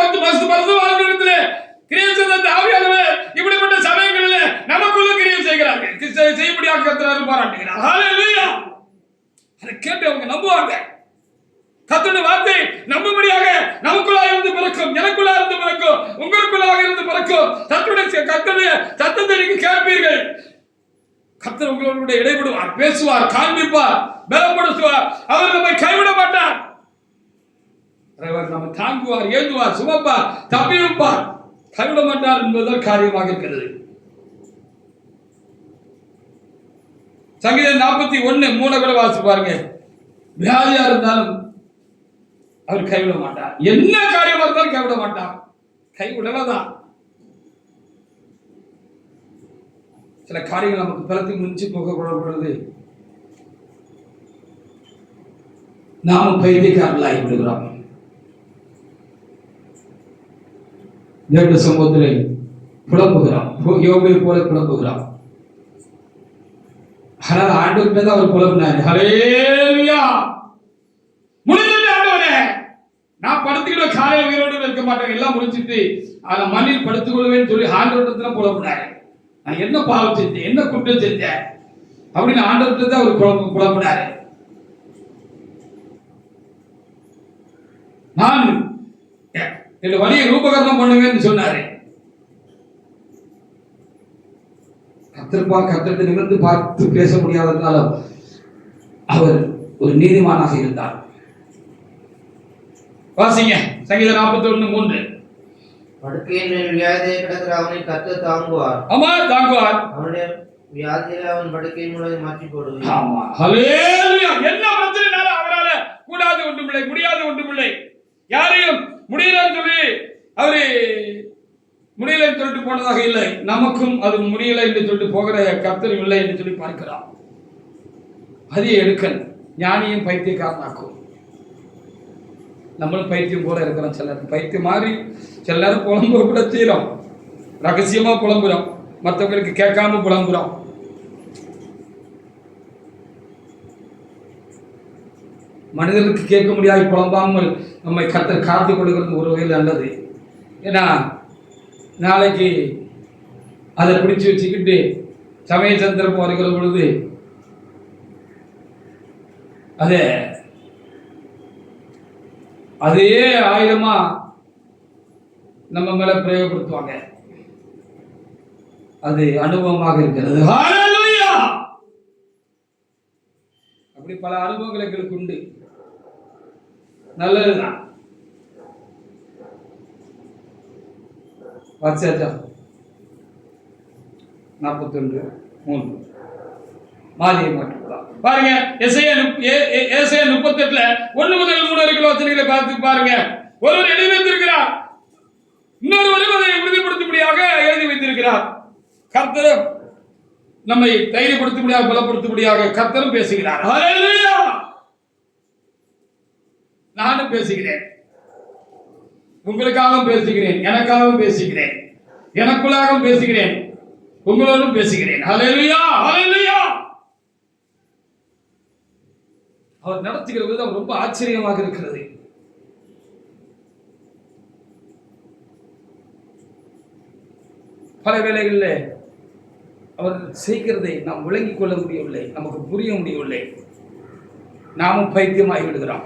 இப்படிப்பட்ட சமயங்களில் நமக்குள்ள கிரியம் செய்கிறார்கள், செய்யப்படியாக கர்த்தர் பாராட்டுகிறார். ஹல்லேலூயா. அதை கேட்டு அவங்க நம்புவாங்க. கர்த்தருடைய வார்த்தை நம்பும்படியாக நமக்குள்ளாக இருந்து பிறக்கும், எனக்குள்ளாக இருந்து பிறக்கும், உங்களுக்குள்ளாக இருந்து பிறக்கும். கர்த்தருடைய சத்தத்தை நீங்க கேட்பீர்கள். கர்த்தர் உங்களோட இடைபடுவார், பேசுவார், காண்பிப்பார், பலப்படுத்துவார். அவர் நம்மை கைவிட மாட்டார். நம்ம தாங்குவார், ஏந்துவார், சுமப்பார், தப்பி வைப்பார், கைவிட மாட்டார் என்பதுதான் காரியமாக இருக்கிறது. சங்கீதம் 41:3 கூட வாசி பாருங்க. வியாதியா இருந்தாலும் அவர் கைவிட மாட்டார். என்ன காரியமா இருந்தாலும் கைவிட மாட்டார். கைவிடலாம். சில காரியங்கள் நமக்கு பலத்துக்கு முன்னிச்சு போகக்கூடாது. நாமும் பைத்தியக்காரர்களாகி விடுகிறோம். தேவ சமூகத்தில் புலம்புகிறோம், யோகை போல புலம்புகிறோம். ஆனால் ஆண்டவர்கிட்ட தான் அவர் புலம்பினார். ஹல்லேலூயா. முடிஞ்சது ஆண்டவரே, நான் படுத்துக்கிட்ட காலையில் உயிரோடு இருக்க மாட்டேன், எல்லாம் முடிச்சுட்டு அதை மண்ணில் படுத்துக் கொள்வேன்னு சொல்லி ஆண்டவரத்துல புலம்புனாரு. நான் என்ன பாவம் செஞ்சேன், என்ன குற்றம் செஞ்சேன் அப்படின்னு ஆண்டவரத்தை அவர் புலம்புனாரு. நான் இந்த வழியை ரூபகரணம் பண்ணுவேன்னு சொன்னாரு. கத்திரத்தை நிமிர்ந்து பார்த்து பேச முடியாததுனாலும் அவர் ஒரு நீதிமானாக இருந்தார். வாசிங்க சங்கீதம் 41:3. படுக்கையின் மேல் வியாதியை கிடக்கிற அவனை கர்த்தர் தாங்குவார். ஆமா, தாங்குவார். அவனுடைய வியாதியில அவன் படுக்கை முழுவதை மாற்றி போடுவார். ஆமா, ஹல்லேலூயா. என்ன பிரச்சனைனாலும் அவரால கூடாது ஒன்றுமில்லை, முடியாது ஒன்றுமில்லை. யாரையும் முடியலன்னு சொல்லி அவரு முடியலன்னு சொல்லிட்டு போனதாக இல்லை. நமக்கும் அது முடியலை என்று சொல்லிட்டு போகிற கர்த்தரும் இல்லை என்று சொல்லி பார்க்கிறோம். அது எடுக்கல் ஞானியும் பைத்தியக்காரனாக்கும். நம்மளும் பைத்தியம் போல இருக்கிறோம். சிலர் பைத்தியம் மாதிரி, சில நேரம் புலம்பு கூட தீரும், ரகசியமா புலம்புறோம், மற்றவங்களுக்கு கேட்காம புலம்புறோம். மனிதர்களுக்கு கேட்க முடியாது புலம்பாமல் நம்மை கர்த்தர் காத்துக் கொள்கிறது ஒரு வகையில் நல்லது. ஏன்னா நாளைக்கு அதை பிடிச்சி வச்சுக்கிட்டு சமய சந்திரம் வருகிற பொழுது அதே ஆயுதமா நம்ம மேல பிரயோகப்படுத்துவாங்க. அது அனுபவமாக இருக்கிறது. ஹல்லேலூயா. அப்படி பல அனுபவங்கள் எங்களுக்கு உண்டு. நல்லதுதான். வாசியாச்சா 41:3 மாதிரியை மாற்றலாம். பாருங்க எசையா 38ல 1 முதல் 3 வரைக்கும் வசனங்களை பார்த்து பாருங்க. ஒருவர் எழுதி வைத்திருக்கிறார், இன்னொருவரும் அதை உறுதிப்படுத்தும்படியாக எழுதி வைத்திருக்கிறார். கர்த்தர் நம்மை தைரியப்படுத்தும்படியாக பலப்படுத்தும்படியாக கர்த்தரும் பேசுகிறார். ஹல்லேலூயா. நானும் பேசுகிறேன், உங்களுக்காகவும் பேசுகிறேன், எனக்காகவும் பேசுகிறேன், எனக்குள்ளாகவும் பேசுகிறேன், உங்களோடும் பேசுகிறேன். ஹல்லேலூயா, ஹல்லேலூயா. அவர் நடத்துகிற விதம் ரொம்ப ஆச்சரியமாக இருக்கிறது. பல வேளைகளில் அவர் செய்கிறதை நாம் விளங்கிக் கொள்ள முடியவில்லை, நமக்கு புரிய முடியவில்லை, நாமும் பைத்தியமாகி விடுகிறோம்.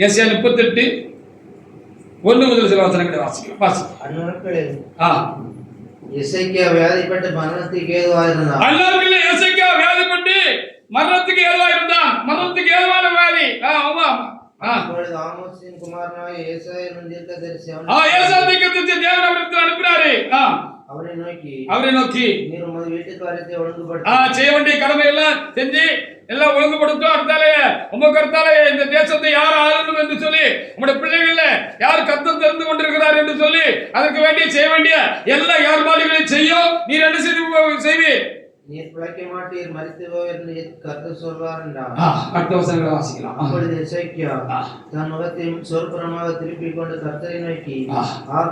எஸ்ஐயா 38:1 முதல் சில வசனங்களை வாசிக்கலாம். அந்நாட்களில் எசேக்கியா வியாதிப்பட்டு மரணத்துக்கு ஏதுவாயிருந்தான். அந்நாட்களில் எசேக்கியா வியாதிப்பட்டு மரணத்துக்கு ஏதுவாயிருந்தான். மரணத்துக்கு ஏதுவான வியாதி. ஆமா. அப்பொழுது ஆமோஸின் குமாரனாகிய ஏசாயா என்னும் தீர்க்கதரிசி தேவன் அவருக்கு அனுப்பினாரு. அவரை நோக்கி நீர் உமது வீட்டுக்காரத்தை ஒழுங்குபடுத்த செய்ய வேண்டிய கடமை எல்லாம் செஞ்சு எல்லாம் ஒழுங்குபடுத்தும். அடுத்தாலே உமக்கு அடுத்தாலே இந்த தேசத்தை யார் ஆளணும் என்று சொல்லி, உங்களுடைய பிள்ளைகள்ல யார் கர்த்தர் தெரிந்து கொண்டிருக்கிறார் என்று சொல்லி அதற்கு வேண்டிய செய்ய வேண்டிய எல்லா ஏற்பாடுகளையும் செய்யும். நீர் என்ன செய்வீர்? நீர் பிழைக்க மாட்டீர், மரித்து போவீர் கர்த்தர் சொல்வார் என்றார். அடுத்த வசனங்களை வாசிக்கலாம். அப்பொழுது எசேக்கியா தன் முகத்தை சொற்புறமாக திருப்பிக் கொண்டு கர்த்தரை நோக்கி,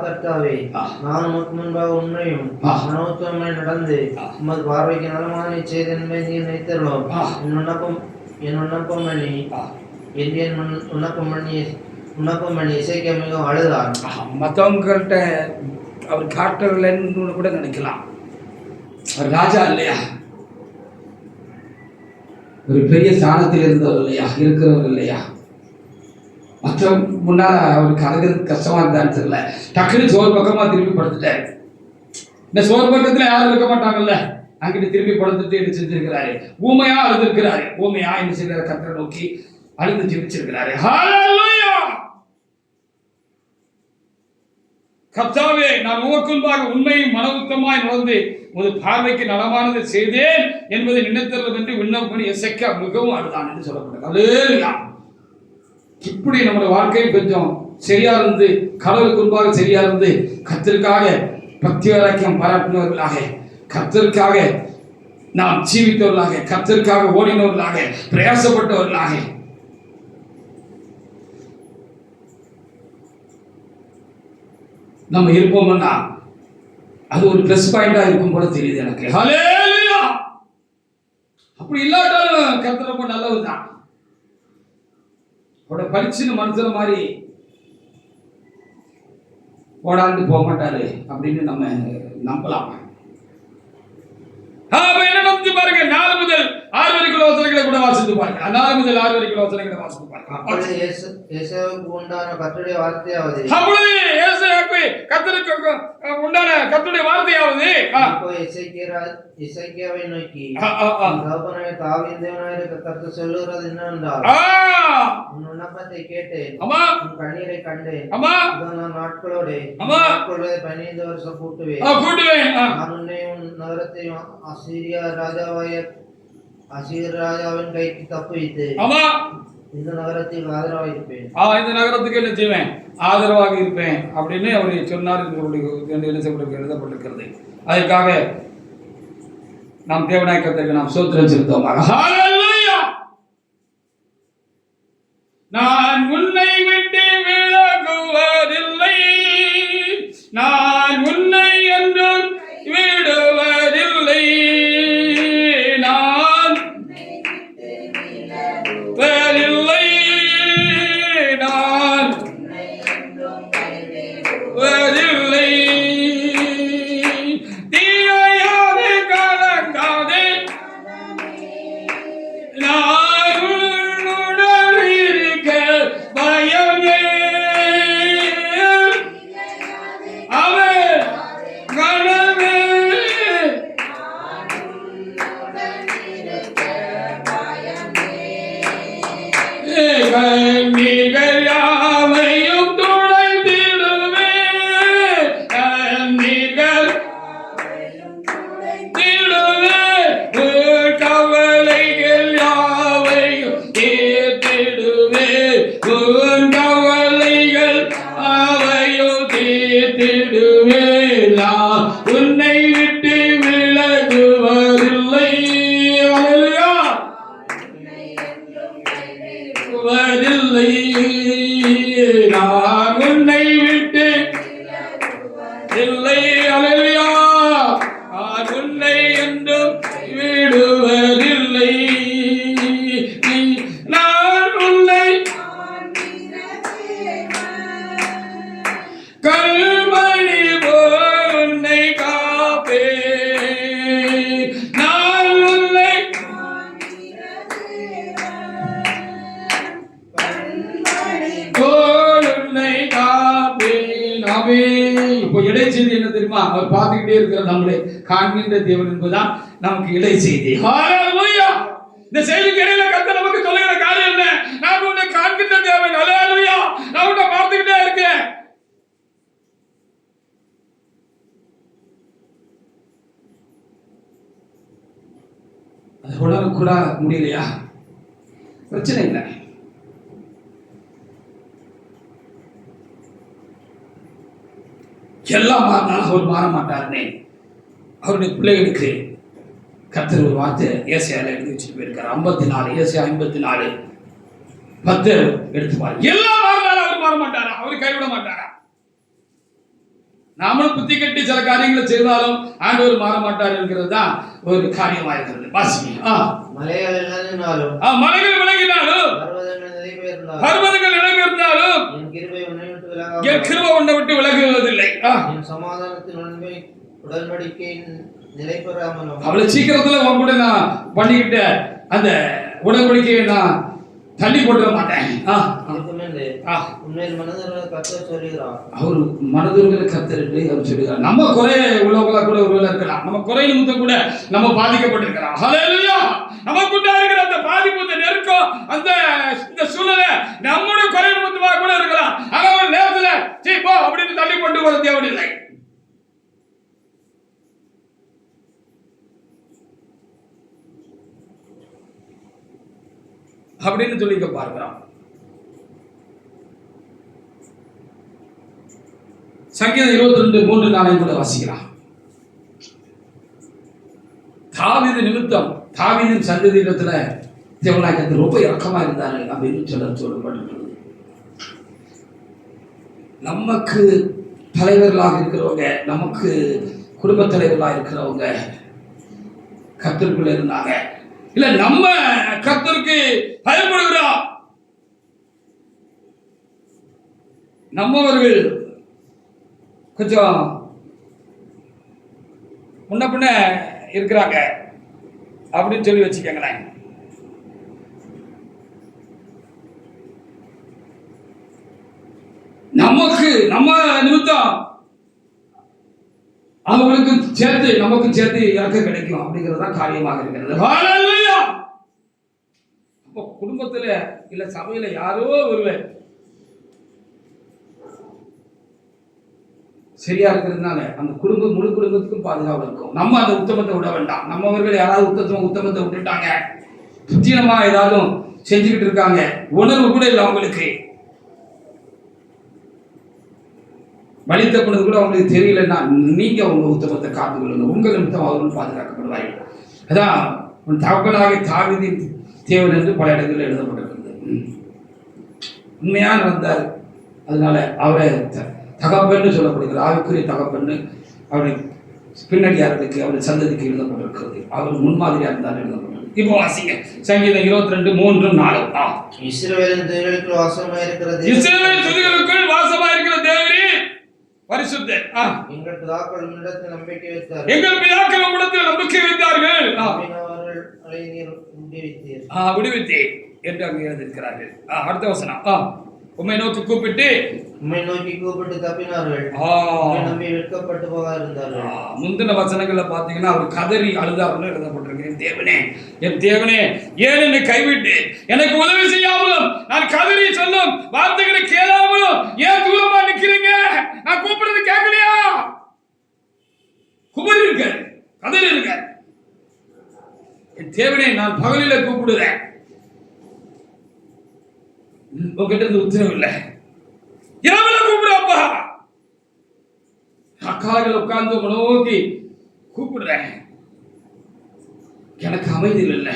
கர்த்தாவே, நான் உமக்கு முன்பாக உண்மையும் மனோத்தமாய் நடந்து உமது பார்வைக்கு நலமானதை செய்தேன் என்பதை நீர் நினைத்தருளும். என் விண்ணப்பம் பண்ணி எசேக்கியா மிகவும் அழுதார். மற்றவங்கள்ட்ட அவர் காட்டவில்லைன்னு கூட நினைக்கலாம். ராஜா இல்லையா, ஒரு பெரிய ஸ்தானத்தில் இருந்தவர் இல்லையா, இருக்கிறவர் இல்லையா, மற்ற முன்னால அவருக்கு அழகிறது கஷ்டமா இருந்தான்னு தெரியல. டக்குனு சோறு பக்கமா திரும்பி படுத்துட்டாரு. இந்த சோறு பக்கத்துல யாரும் இருக்க மாட்டாங்கல்ல, அங்கிட்டு திரும்பி படுத்துட்டு என்ன செஞ்சிருக்கிறாரு, ஊமையா அழுதுருக்கிறாரு. ஊமையா என்ன செய்யற கர்த்தரை நோக்கி அழுது ஜெபிச்சிருக்கிறாரு. ஹல்லேலூயா. கர்த்தாவே, நான் உமக்கு முன்பாக உண்மையும் மனவுத்தமாய் நடந்து ஒரு பார்வைக்கு நலமானது செய்தேன் என்பதை நினைத்தருளும் என்று விண்ணப்பம் பண்ணி எசேக்கியா மிகவும் அழுதான் என்று சொல்லப்பட்டது. ஹல்லேலூயா. இப்படி நம்முடைய வாழ்க்கை கொஞ்சம் சரியா இருந்து, கடவுளுக்கு முன்பாக சரியா இருந்து, கர்த்தருக்காக பக்தி வைராக்கியம் பாராட்டினவர்களாக, கர்த்தருக்காக நாம் ஜீவித்தவர்களாக, கர்த்தருக்காக ஓடினவர்களாக, பிரயாசப்பட்டவர்களாக நம்ம இருப்போம்னா அது ஒரு பிளஸ் பாயிண்டா இருக்கும் போல தெரியுது எனக்கு. ஹல்லேலூயா. அப்படி இல்லாட்டாலும் கர்த்தர் ரொம்ப நல்லதுதான். அவரோட பளிச்சுன்னு மனுஷன மாதிரி ஓடாந்து போக மாட்டாரு அப்படின்னு நம்ம நம்பலாம். என்ன நம்பி பாருங்க, 4 முதல் 6 வரைக்கும் வசனங்களை கூட வாசித்து பாருங்க. 4 முதல் 6 வரைக்கும் வசனங்களை வாசித்து பாருங்க. அப்பொழுது ஏசாவுக்கு உண்டான கர்த்தருடைய வார்த்தையாவது, அப்பொழுது ஏசாயாவுக்கு கர்த்தருக்கு உண்டான கர்த்தருடைய வார்த்தையாவது, இப்போ எசேக்கியாவை நோக்கி, தகப்பனாகிய தாவீதின் தேவனாகிய கர்த்தர் சொல்லுகிறது என்னவென்றால், உன் விண்ணப்பத்தை கேட்டேன், உன் கண்ணீரை கண்டேன், நான் நாட்களோடு 15 வருஷம் கூட்டுவேன். நான் உன்னை உன் நகரத்தையும் அசீர் ராஜாவின் கைக்கு தப்புவித்து இந்த நகரத்தில் ஆதரவாக இருப்பேன். இந்த நகரத்துக்கு என்ன செய்வேன்? ஆதரவாக இருப்பேன் அப்படின்னு அவர் சொன்னார். எழுதப்பட்டிருக்கிறது. அதற்காக நாம் தேவனாய் கர்த்தருக்கு நாம் ஸ்தோத்திரம் செலுத்துவோமாக. ஹல்லேலூயா. நான் உன்னை விட்டு விலகுவதில்லை, நான் உன்னை என்றும் விடுவதில்லை, நான் விடுவதில்லை, நான் விடுவதில்லை. தீயாதே கலங்காதே, நான் உன்னுடன் இருக்க பயமே. அவர் கனவே கண்ணீர்கள் யாவையும் துடைத்திடுவே, கண்ணீர்கள் திடுவே, கவலைகள் யாவையும் தீர்த்திடுவே, கவலைகள் யாவையும் தீர்த்திடுவே, நான் உன்னை விட்டு விலகுவதில்லை. அல்லேலூயா. விலகுவதில்லை, நான் உன்னை விட்டு இல்லை. அல்லேலூயா. நான் உன்னை என்றும் விடுவதில்லை, நான் உன்னை கல்மணி போல் உன்னை காப்பேன், நான் உன்னை போல் உன்னை காப்பேன். ஆமென். இப்போ இடை செய்தி என்ன தெரியுமா? அவர் பார்த்துக்கிட்டே இருக்கிற நம்மளை காண்கின்ற தேவன் என்பதுதான் நமக்கு இடை செய்தி. ஹல்லேலூயா. இந்த செய்திக்கு இடையில கர்த்தர் நமக்கு சொல்லுகிற காரியம் என்ன? நான் உன்னை காண்கின்ற தேவன். ஹல்லேலூயா. நான் உன்னை பார்த்துக்கிட்டே இருக்கேன். அது உணர கூட முடியலையா? பிரச்சனை இல்லை. எல்லாம் மாறினாலும் அவர் மாற மாட்டாருன்னு அவருடைய பிள்ளைகளுக்கு கர்த்தர் ஒரு வார்த்தை ஏசாயால எழுதி வச்சுட்டு போயிருக்காரு. 54 ஏசாயா 54:10 எடுத்து பாருங்க. எல்லாம் மாறினாலும் அவர் மாற மாட்டாரா? அவர் கைவிட மாட்டாரா? நாமளும் புத்தி கட்டி சில காரியங்களை செய்தாலும் ஆண்டவர் மாற மாட்டார் என்கிறது தான் ஒரு காரியமா இருக்கிறது. வாசிங்க. மலைகள் விலகினாலும், மலைகள் விலகினாலும், பர்வதங்கள் நிலைபெயர்ந்தாலும் என் கிருபை உன்னை விட்டு விலகுவதில்லை. என் சமாதானத்தின் உடன்படிக்கை நிலை பெறாமலும், அவ்வளவு சீக்கிரத்துல உன் கூட நான் பண்ணிக்கிட்ட அந்த உடன்படிக்கையை நான் தள்ளி போட்டுற மாட்டேன். உண்மையில் மனதில் கர்த்தர் சொல்லுகிறார். அவர் மனதில் கர்த்தர் என்று அவர் சொல்லுகிறார். நம்ம குறை உள்ளவங்களா கூட ஒருவேளை இருக்கலாம். நம்ம குறை நிமித்தம் கூட நம்ம பாதிக்கப்பட்டிருக்கிறோம். ஹல்லேலூயா. நமக்குண்டா இருக்கிற அந்த பாதிப்பு, அந்த நெருக்கம், அந்த இந்த சூழ்நிலை நம்முடைய குறை நிமித்தமா கூட இருக்கலாம். ஆனா ஒரு நேரத்துல சீ போ அப்படின்னு தள்ளி கொண்டு போற தேவையில்லை. அப்படின்னு சொல்லிக்க பார்க்கிறோம். சங்கீதம் 22:3-4 கூட வாசிக்கலாம். தாவீது நிமித்தம், தாவீதின் சந்ததியிடத்துல தேவனாகிய கர்த்தர் ரொம்ப இரக்கமா இருந்தாரு அப்படின்னு சொல்லப்பட்டிருக்கிறது. நமக்கு தலைவர்களாக இருக்கிறவங்க, நமக்கு குடும்ப தலைவர்களாக இருக்கிறவங்க கர்த்தருக்குள்ள இருந்தாங்க. இல்ல நம்ம கர்த்தருக்கு பயப்படுகிறோம், நம்மவர்கள் கொஞ்சம் முன்ன பின்ன இருக்கிறாங்க அப்படின்னு சொல்லி வச்சுக்கோங்களேன். நம்ம நிமித்தம் அவங்களுக்கு சேர்த்து நமக்கும் சேர்த்து இறக்க கிடைக்கும் அப்படிங்கிறது தான் காரியமாக இருக்கிறது. ஹல்லேலூயா. அப்போ குடும்பத்துல இல்ல சபையில யாரோ ஒருவர் சரியா இருக்கிறதுனால அந்த முழு குடும்பத்துக்கும் பாதுகாப்பு இருக்கும். நம்ம அந்த உத்தமத்தை விட வேண்டாம். நம்மவர்கள் யாராவது உத்தமத்தை விட்டுட்டாங்க, புத்தீனமா ஏதாவது செஞ்சுக்கிட்டு இருக்காங்க, உணர்வு கூட இல்லை அவங்களுக்கு, வழி தப்புனது கூட அவங்களுக்கு தெரியலன்னா நீங்க உங்க உத்தமத்தை காத்துக்கொள்ளுங்க. உங்க நிமித்தம் அவர்கள் பாதுகாக்கப்படுவார்கள். அதான் உன் தகப்பனாக தாவீதின் தேவன் என்று பல இடங்களில் எழுதப்பட்டிருக்கிறது. உண்மையா நடந்தார். அதனால அவரை தகப்பன்னு சொல்லப்படுகிறது. ஆவிக்குரிய தகப்பன்னு அவருடைய பின்னடியார்களுக்கு அவருடைய சந்ததிக்கு எழுதப்பட்டிருக்கிறது. அவர் முன்மாதிரியா இருந்தால் எழுதப்பட்டிருக்கு. இப்போ வாசிங்க சங்கீதம் 22:3-4. இஸ்ரவேலின் துதிகளுக்குள் வாசமாயிருக்கிறது தேவரே பரிசுத்தர். எங்கள் பிதாக்கள் உம்மிடத்தில் நம்பிக்கை வைத்தார்கள். விடுவித்தீர் என்று அங்கே எழுதியிருக்கிறார்கள். அடுத்த வசனம். உம்மை நோக்கி கூப்பிட்டு தப்பினார்கள். நம்பி வெட்கப்பட்டு போக இருந்தார்கள். முந்தின வசனங்கள்ல பாத்தீங்கன்னா அவர் கதறி அழுதாருன்னு எழுதப்பட்டிருக்கு. என் தேவனே ஏன் என்னை கைவிட்டு எனக்கு உதவி செய்யாமலும் நான் கதறி சொல்லும் வார்த்தைகளை கேளாமலும் ஏன் தூரமா நிக்கிறீங்க? நான் கூப்பிடுறது கேட்கலையா? குமரி இருக்க கதறி இருக்க. என் தேவனே நான் பகலில கூப்பிடுறேன், உங்ககிட்ட இருந்து உத்தரவு இல்லை. இரவுல கூப்பிடுறப்பா, அக்காலங்கள் உட்கார்ந்து நோக்கி கூப்பிடுறேன், எனக்கு அமைதி இல்லை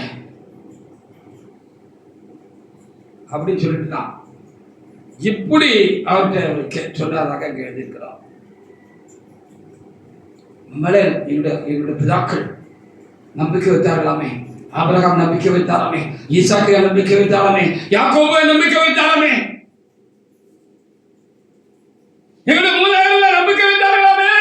அப்படின்னு சொல்லிட்டு தான் இப்படி அவர்கிட்ட சொன்னதாக அங்கே எழுதியிருக்கிறோம். நம்மளே எங்களுடைய பிதாக்கள் நம்பிக்கை வைத்தார்களாமே, ஆபிரகாம் நம்பிக்கை வைத்தாராமே, ஈசாக்கை நம்பிக்கை வைத்தாராமே, யாக்கோபை நம்பிக்கை வைத்தாராமே, எங்களுடைய மூதாதையர்கள் நம்பிக்கை வைத்தார்களாமே.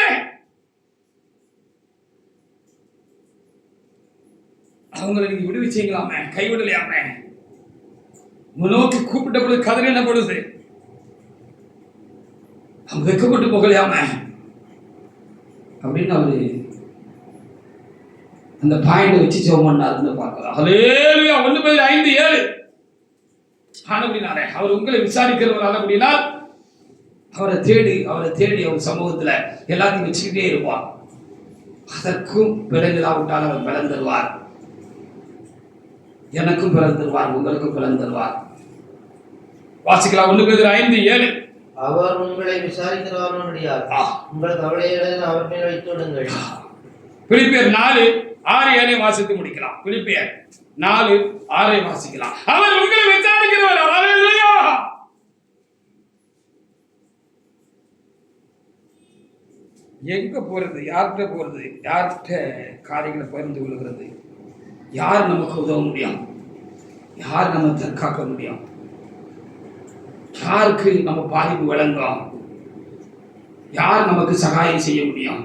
அவங்களை நீங்க விடுவிச்சீங்களாமே, கைவிடலையாமே. நோக்கி கூப்பிட்ட பொழுது கதறி என்ன பொழுது அவங்க வெக்கப்பட்டு போகலையாமே அப்படின்னு அவரு அந்த பாயிண்ட் வச்சு ஜெபம் பண்ணாருன்னு பார்க்கலாம். ஹல்லேலூயா. 1 Peter 5:7. அப்படின்னாரே அவர் உங்களை விசாரிக்கிறவரால் அப்படின்னா அவரை தேடி அவர் சமூகத்துல எல்லாத்தையும் வச்சுக்கிட்டே இருப்பார். அதற்கும் பிறந்தாவிட்டால் அவர் பலன் தருவார். எனக்கும் பலன் தருவார், உங்களுக்கும் பலன் தருவார். வாசிக்கலாம். 1 Peter 5:7. அவர் உங்களை விசாரிக்கிறவரால் உங்கள் கவலைகளை அவர் மேல் வைத்து விடுங்கள். பிலிப்பியர் 4:6-7 வாசித்து முடிக்கலாம். பிலிப்பியர் 4:6 வாசிக்கலாம். அவர் உங்களை விசாரிக்கிறவர். ஹல்லேலூயா. எங்க போறது, யார்கிட்ட போறது, யார்கிட்ட காரியங்களை பகிர்ந்து கொள்கிறது, யார் நமக்கு உதவ முடியும், யார் நம்ம தற்காக்க முடியும், யாருக்கு நம்ம பாதிப்பு விளங்கும், யார் நமக்கு சகாயம் செய்ய முடியும்?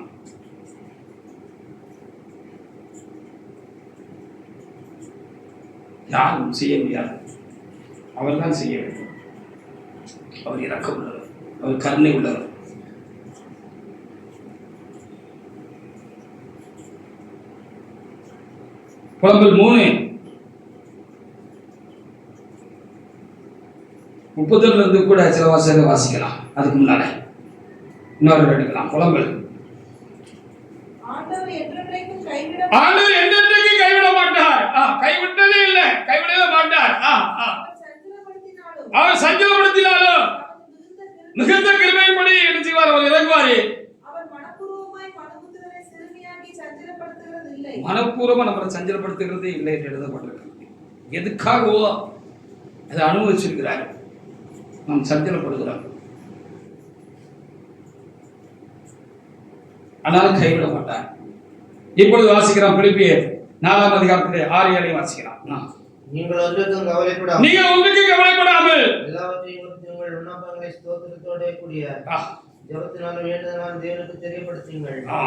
யாரும் செய்ய முடியாது. அவர் தான் செய்ய வேண்டும். அவர் இரக்கம் உள்ளவர், அவர் கருணை உள்ளவர். புலம்பல் 3:30 கூட சில வாசகங்கள் வாசிக்கலாம். அதுக்கு முன்னால இன்னொரு எடுக்கலாம். புலம்பல். ஆண்டவர் என்றென்றைக்கும் கைவிட மாட்டார். கைவிட்டதே இல்லை, கைவிடவே மாட்டார். அவர் சஞ்சலப்படுத்தினாலும் மிகுந்த கிருபையின்படி என்ன செய்வார்? அவர் இறங்குவாரு. மனப்பூர்வமா நம்மளை சஞ்சலப்படுத்துகிறது இல்லை என்று எழுதப்பட்டிருக்கிறது. எதுக்காகவோ அதை அனுபவிச்சிருக்கிறார். நாம் சஞ்சலப்படுகிறோம், ஆனாலும் கைவிட மாட்டார். இப்பொழுது வாசிக்கிறோம். பிலிப்பியர் 4:6-7 வாசிக்கலாம். நீங்கள் ஒன்றுக்கும் கவலைப்படாமல் உங்கள் விண்ணப்பங்களை ஸ்தோத்திரத்தோட கூடிய ஆ, ஜெபத்தினாலும் வேண்டுதலாலும் தேவனுக்கு தெரியப்படுத்துங்கள். ஆ.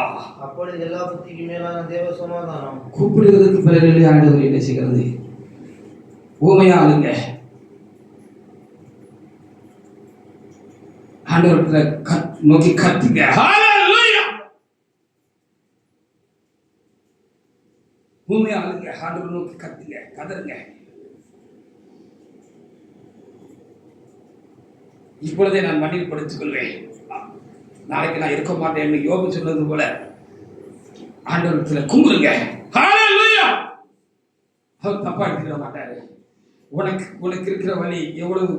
அப்பொழுது எல்லா புத்திக்கு மேலான தேவ சமாதானம் கூப்பிடுகிறதுக்கு பிறகு ஆண்டவர் என்ன செய்கிறது? ஊமையாளுங்க ஆண்டவரத்துல நோக்கி கத்துங்க. ஹalleluya. ஊமையாளுங்க ஆண்டவர் நோக்கி கத்துங்க, கதறுங்க. இப்பொழுதே நான் மண்ணில் படுத்துக் கொள்வேன், நாளைக்கு நான் இருக்க மாட்டேன் யோபு சொன்னது போல ஆண்டவரத்துல கும்பிடுங்க. ஹalleluya. அவர் தப்பா எடுத்துக்க மாட்டாரு. உனக்கு இருக்கிற வலி எவ்வளவு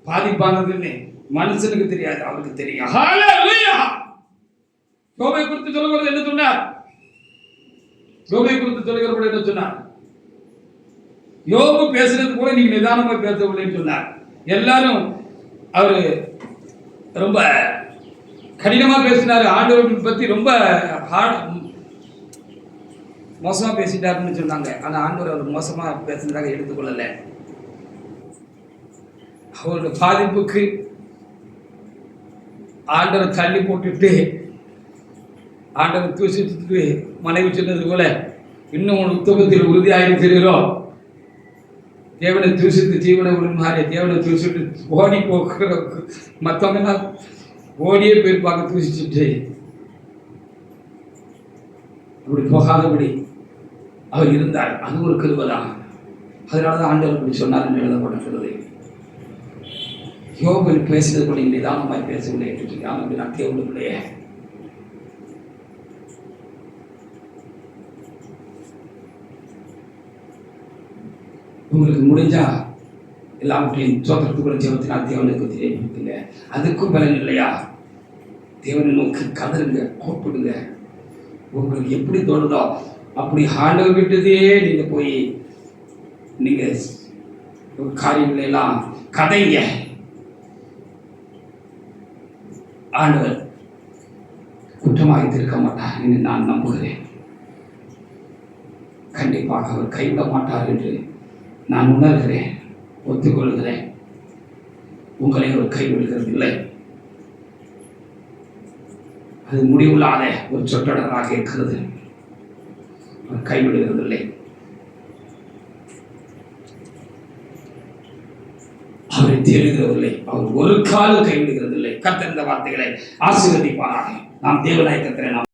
பாதிப்பானதுன்னு மனுஷனுக்கு தெரியாது, அவருக்கு தெரியும். ஹalleluya. யோபை குறித்து சொல்லும்போது என்ன சொன்னார்? யோபை குறித்து சொல்லுகிறபோது என்ன சொன்னார்? யோபு பேசுறது கூட நீங்க நிதானமா பேசவில்லைன்னு சொன்னார். எல்லாரும் அவரு ரொம்ப கடினமா பேசினாரு, ஆண்டவரை பத்தி ரொம்ப மோசமா பேசிட்டாருன்னு சொன்னாங்க. ஆனா ஆண்டவர் அவர் மோசமா பேசுனதாக எடுத்துக்கொள்ளல. அவருடைய பாதிப்புக்கு ஆண்டவரை தள்ளி போட்டுட்டு ஆண்டவர் தூசிட்டு மனைவி சொன்னது போல இன்னும் உன் உத்தமத்தில் உறுதியாயிருக்கிறீரோ, தேவனை தூசித்து ஜீவனை விடுமாறே, தேவனை தூசிட்டு ஓடி போக்குற மற்றவங்க ஓடியே போயிருப்பாங்க தூசிச்சுட்டு. அப்படி போகாதபடி அவர் இருந்தார். அது ஒரு கிருபைதான். அதனாலதான் ஆண்டவர் அப்படி சொன்னார் என்று எழுதப்பட்டிருக்கிறது. யோபு பேசினது கூட நிதானமாய் பேசவில்லை என்று சொல்லி அப்படி நான் தேவனுக்குள்ளேயே உங்களுக்கு முடிஞ்சா எல்லாவற்றையும் சோத்திரத்துக்குள்ள ஜெபத்தினால் தேவனுக்கு தெரியப்படுத்துங்க. அதுக்கும் பலன் இல்லையா, தேவனை நோக்கி கதறுங்க, கூப்பிடுங்க. உங்களுக்கு எப்படி தோணுதோ அப்படி ஆண்டவர் விட்டதே நீங்க போய் நீங்க காரியங்களை எல்லாம் கதைங்க. ஆண்டவர் குற்றமாக இருக்க மாட்டார் என்று நான் நம்புகிறேன். கண்டிப்பாக அவர் கைவிட மாட்டார் என்று நான் உணர்கிறேன், ஒத்துக்கொள்கிறேன். உங்களை அவர் கைவிடுகிறது இல்லை. அது முடிவில்லாத ஒரு சொற்றொடராக இருக்கிறது. அவர் கைவிடுகிறதில்லை. அவரை தேடுகிறதில்லை. அவர் ஒரு காலம் கைவிடுகிறதில்லை. கர்த்தர் இந்த வார்த்தைகளை ஆசீர்வதிப்பாராக. நாம் தேவனாய் கர்த்தரை நாம்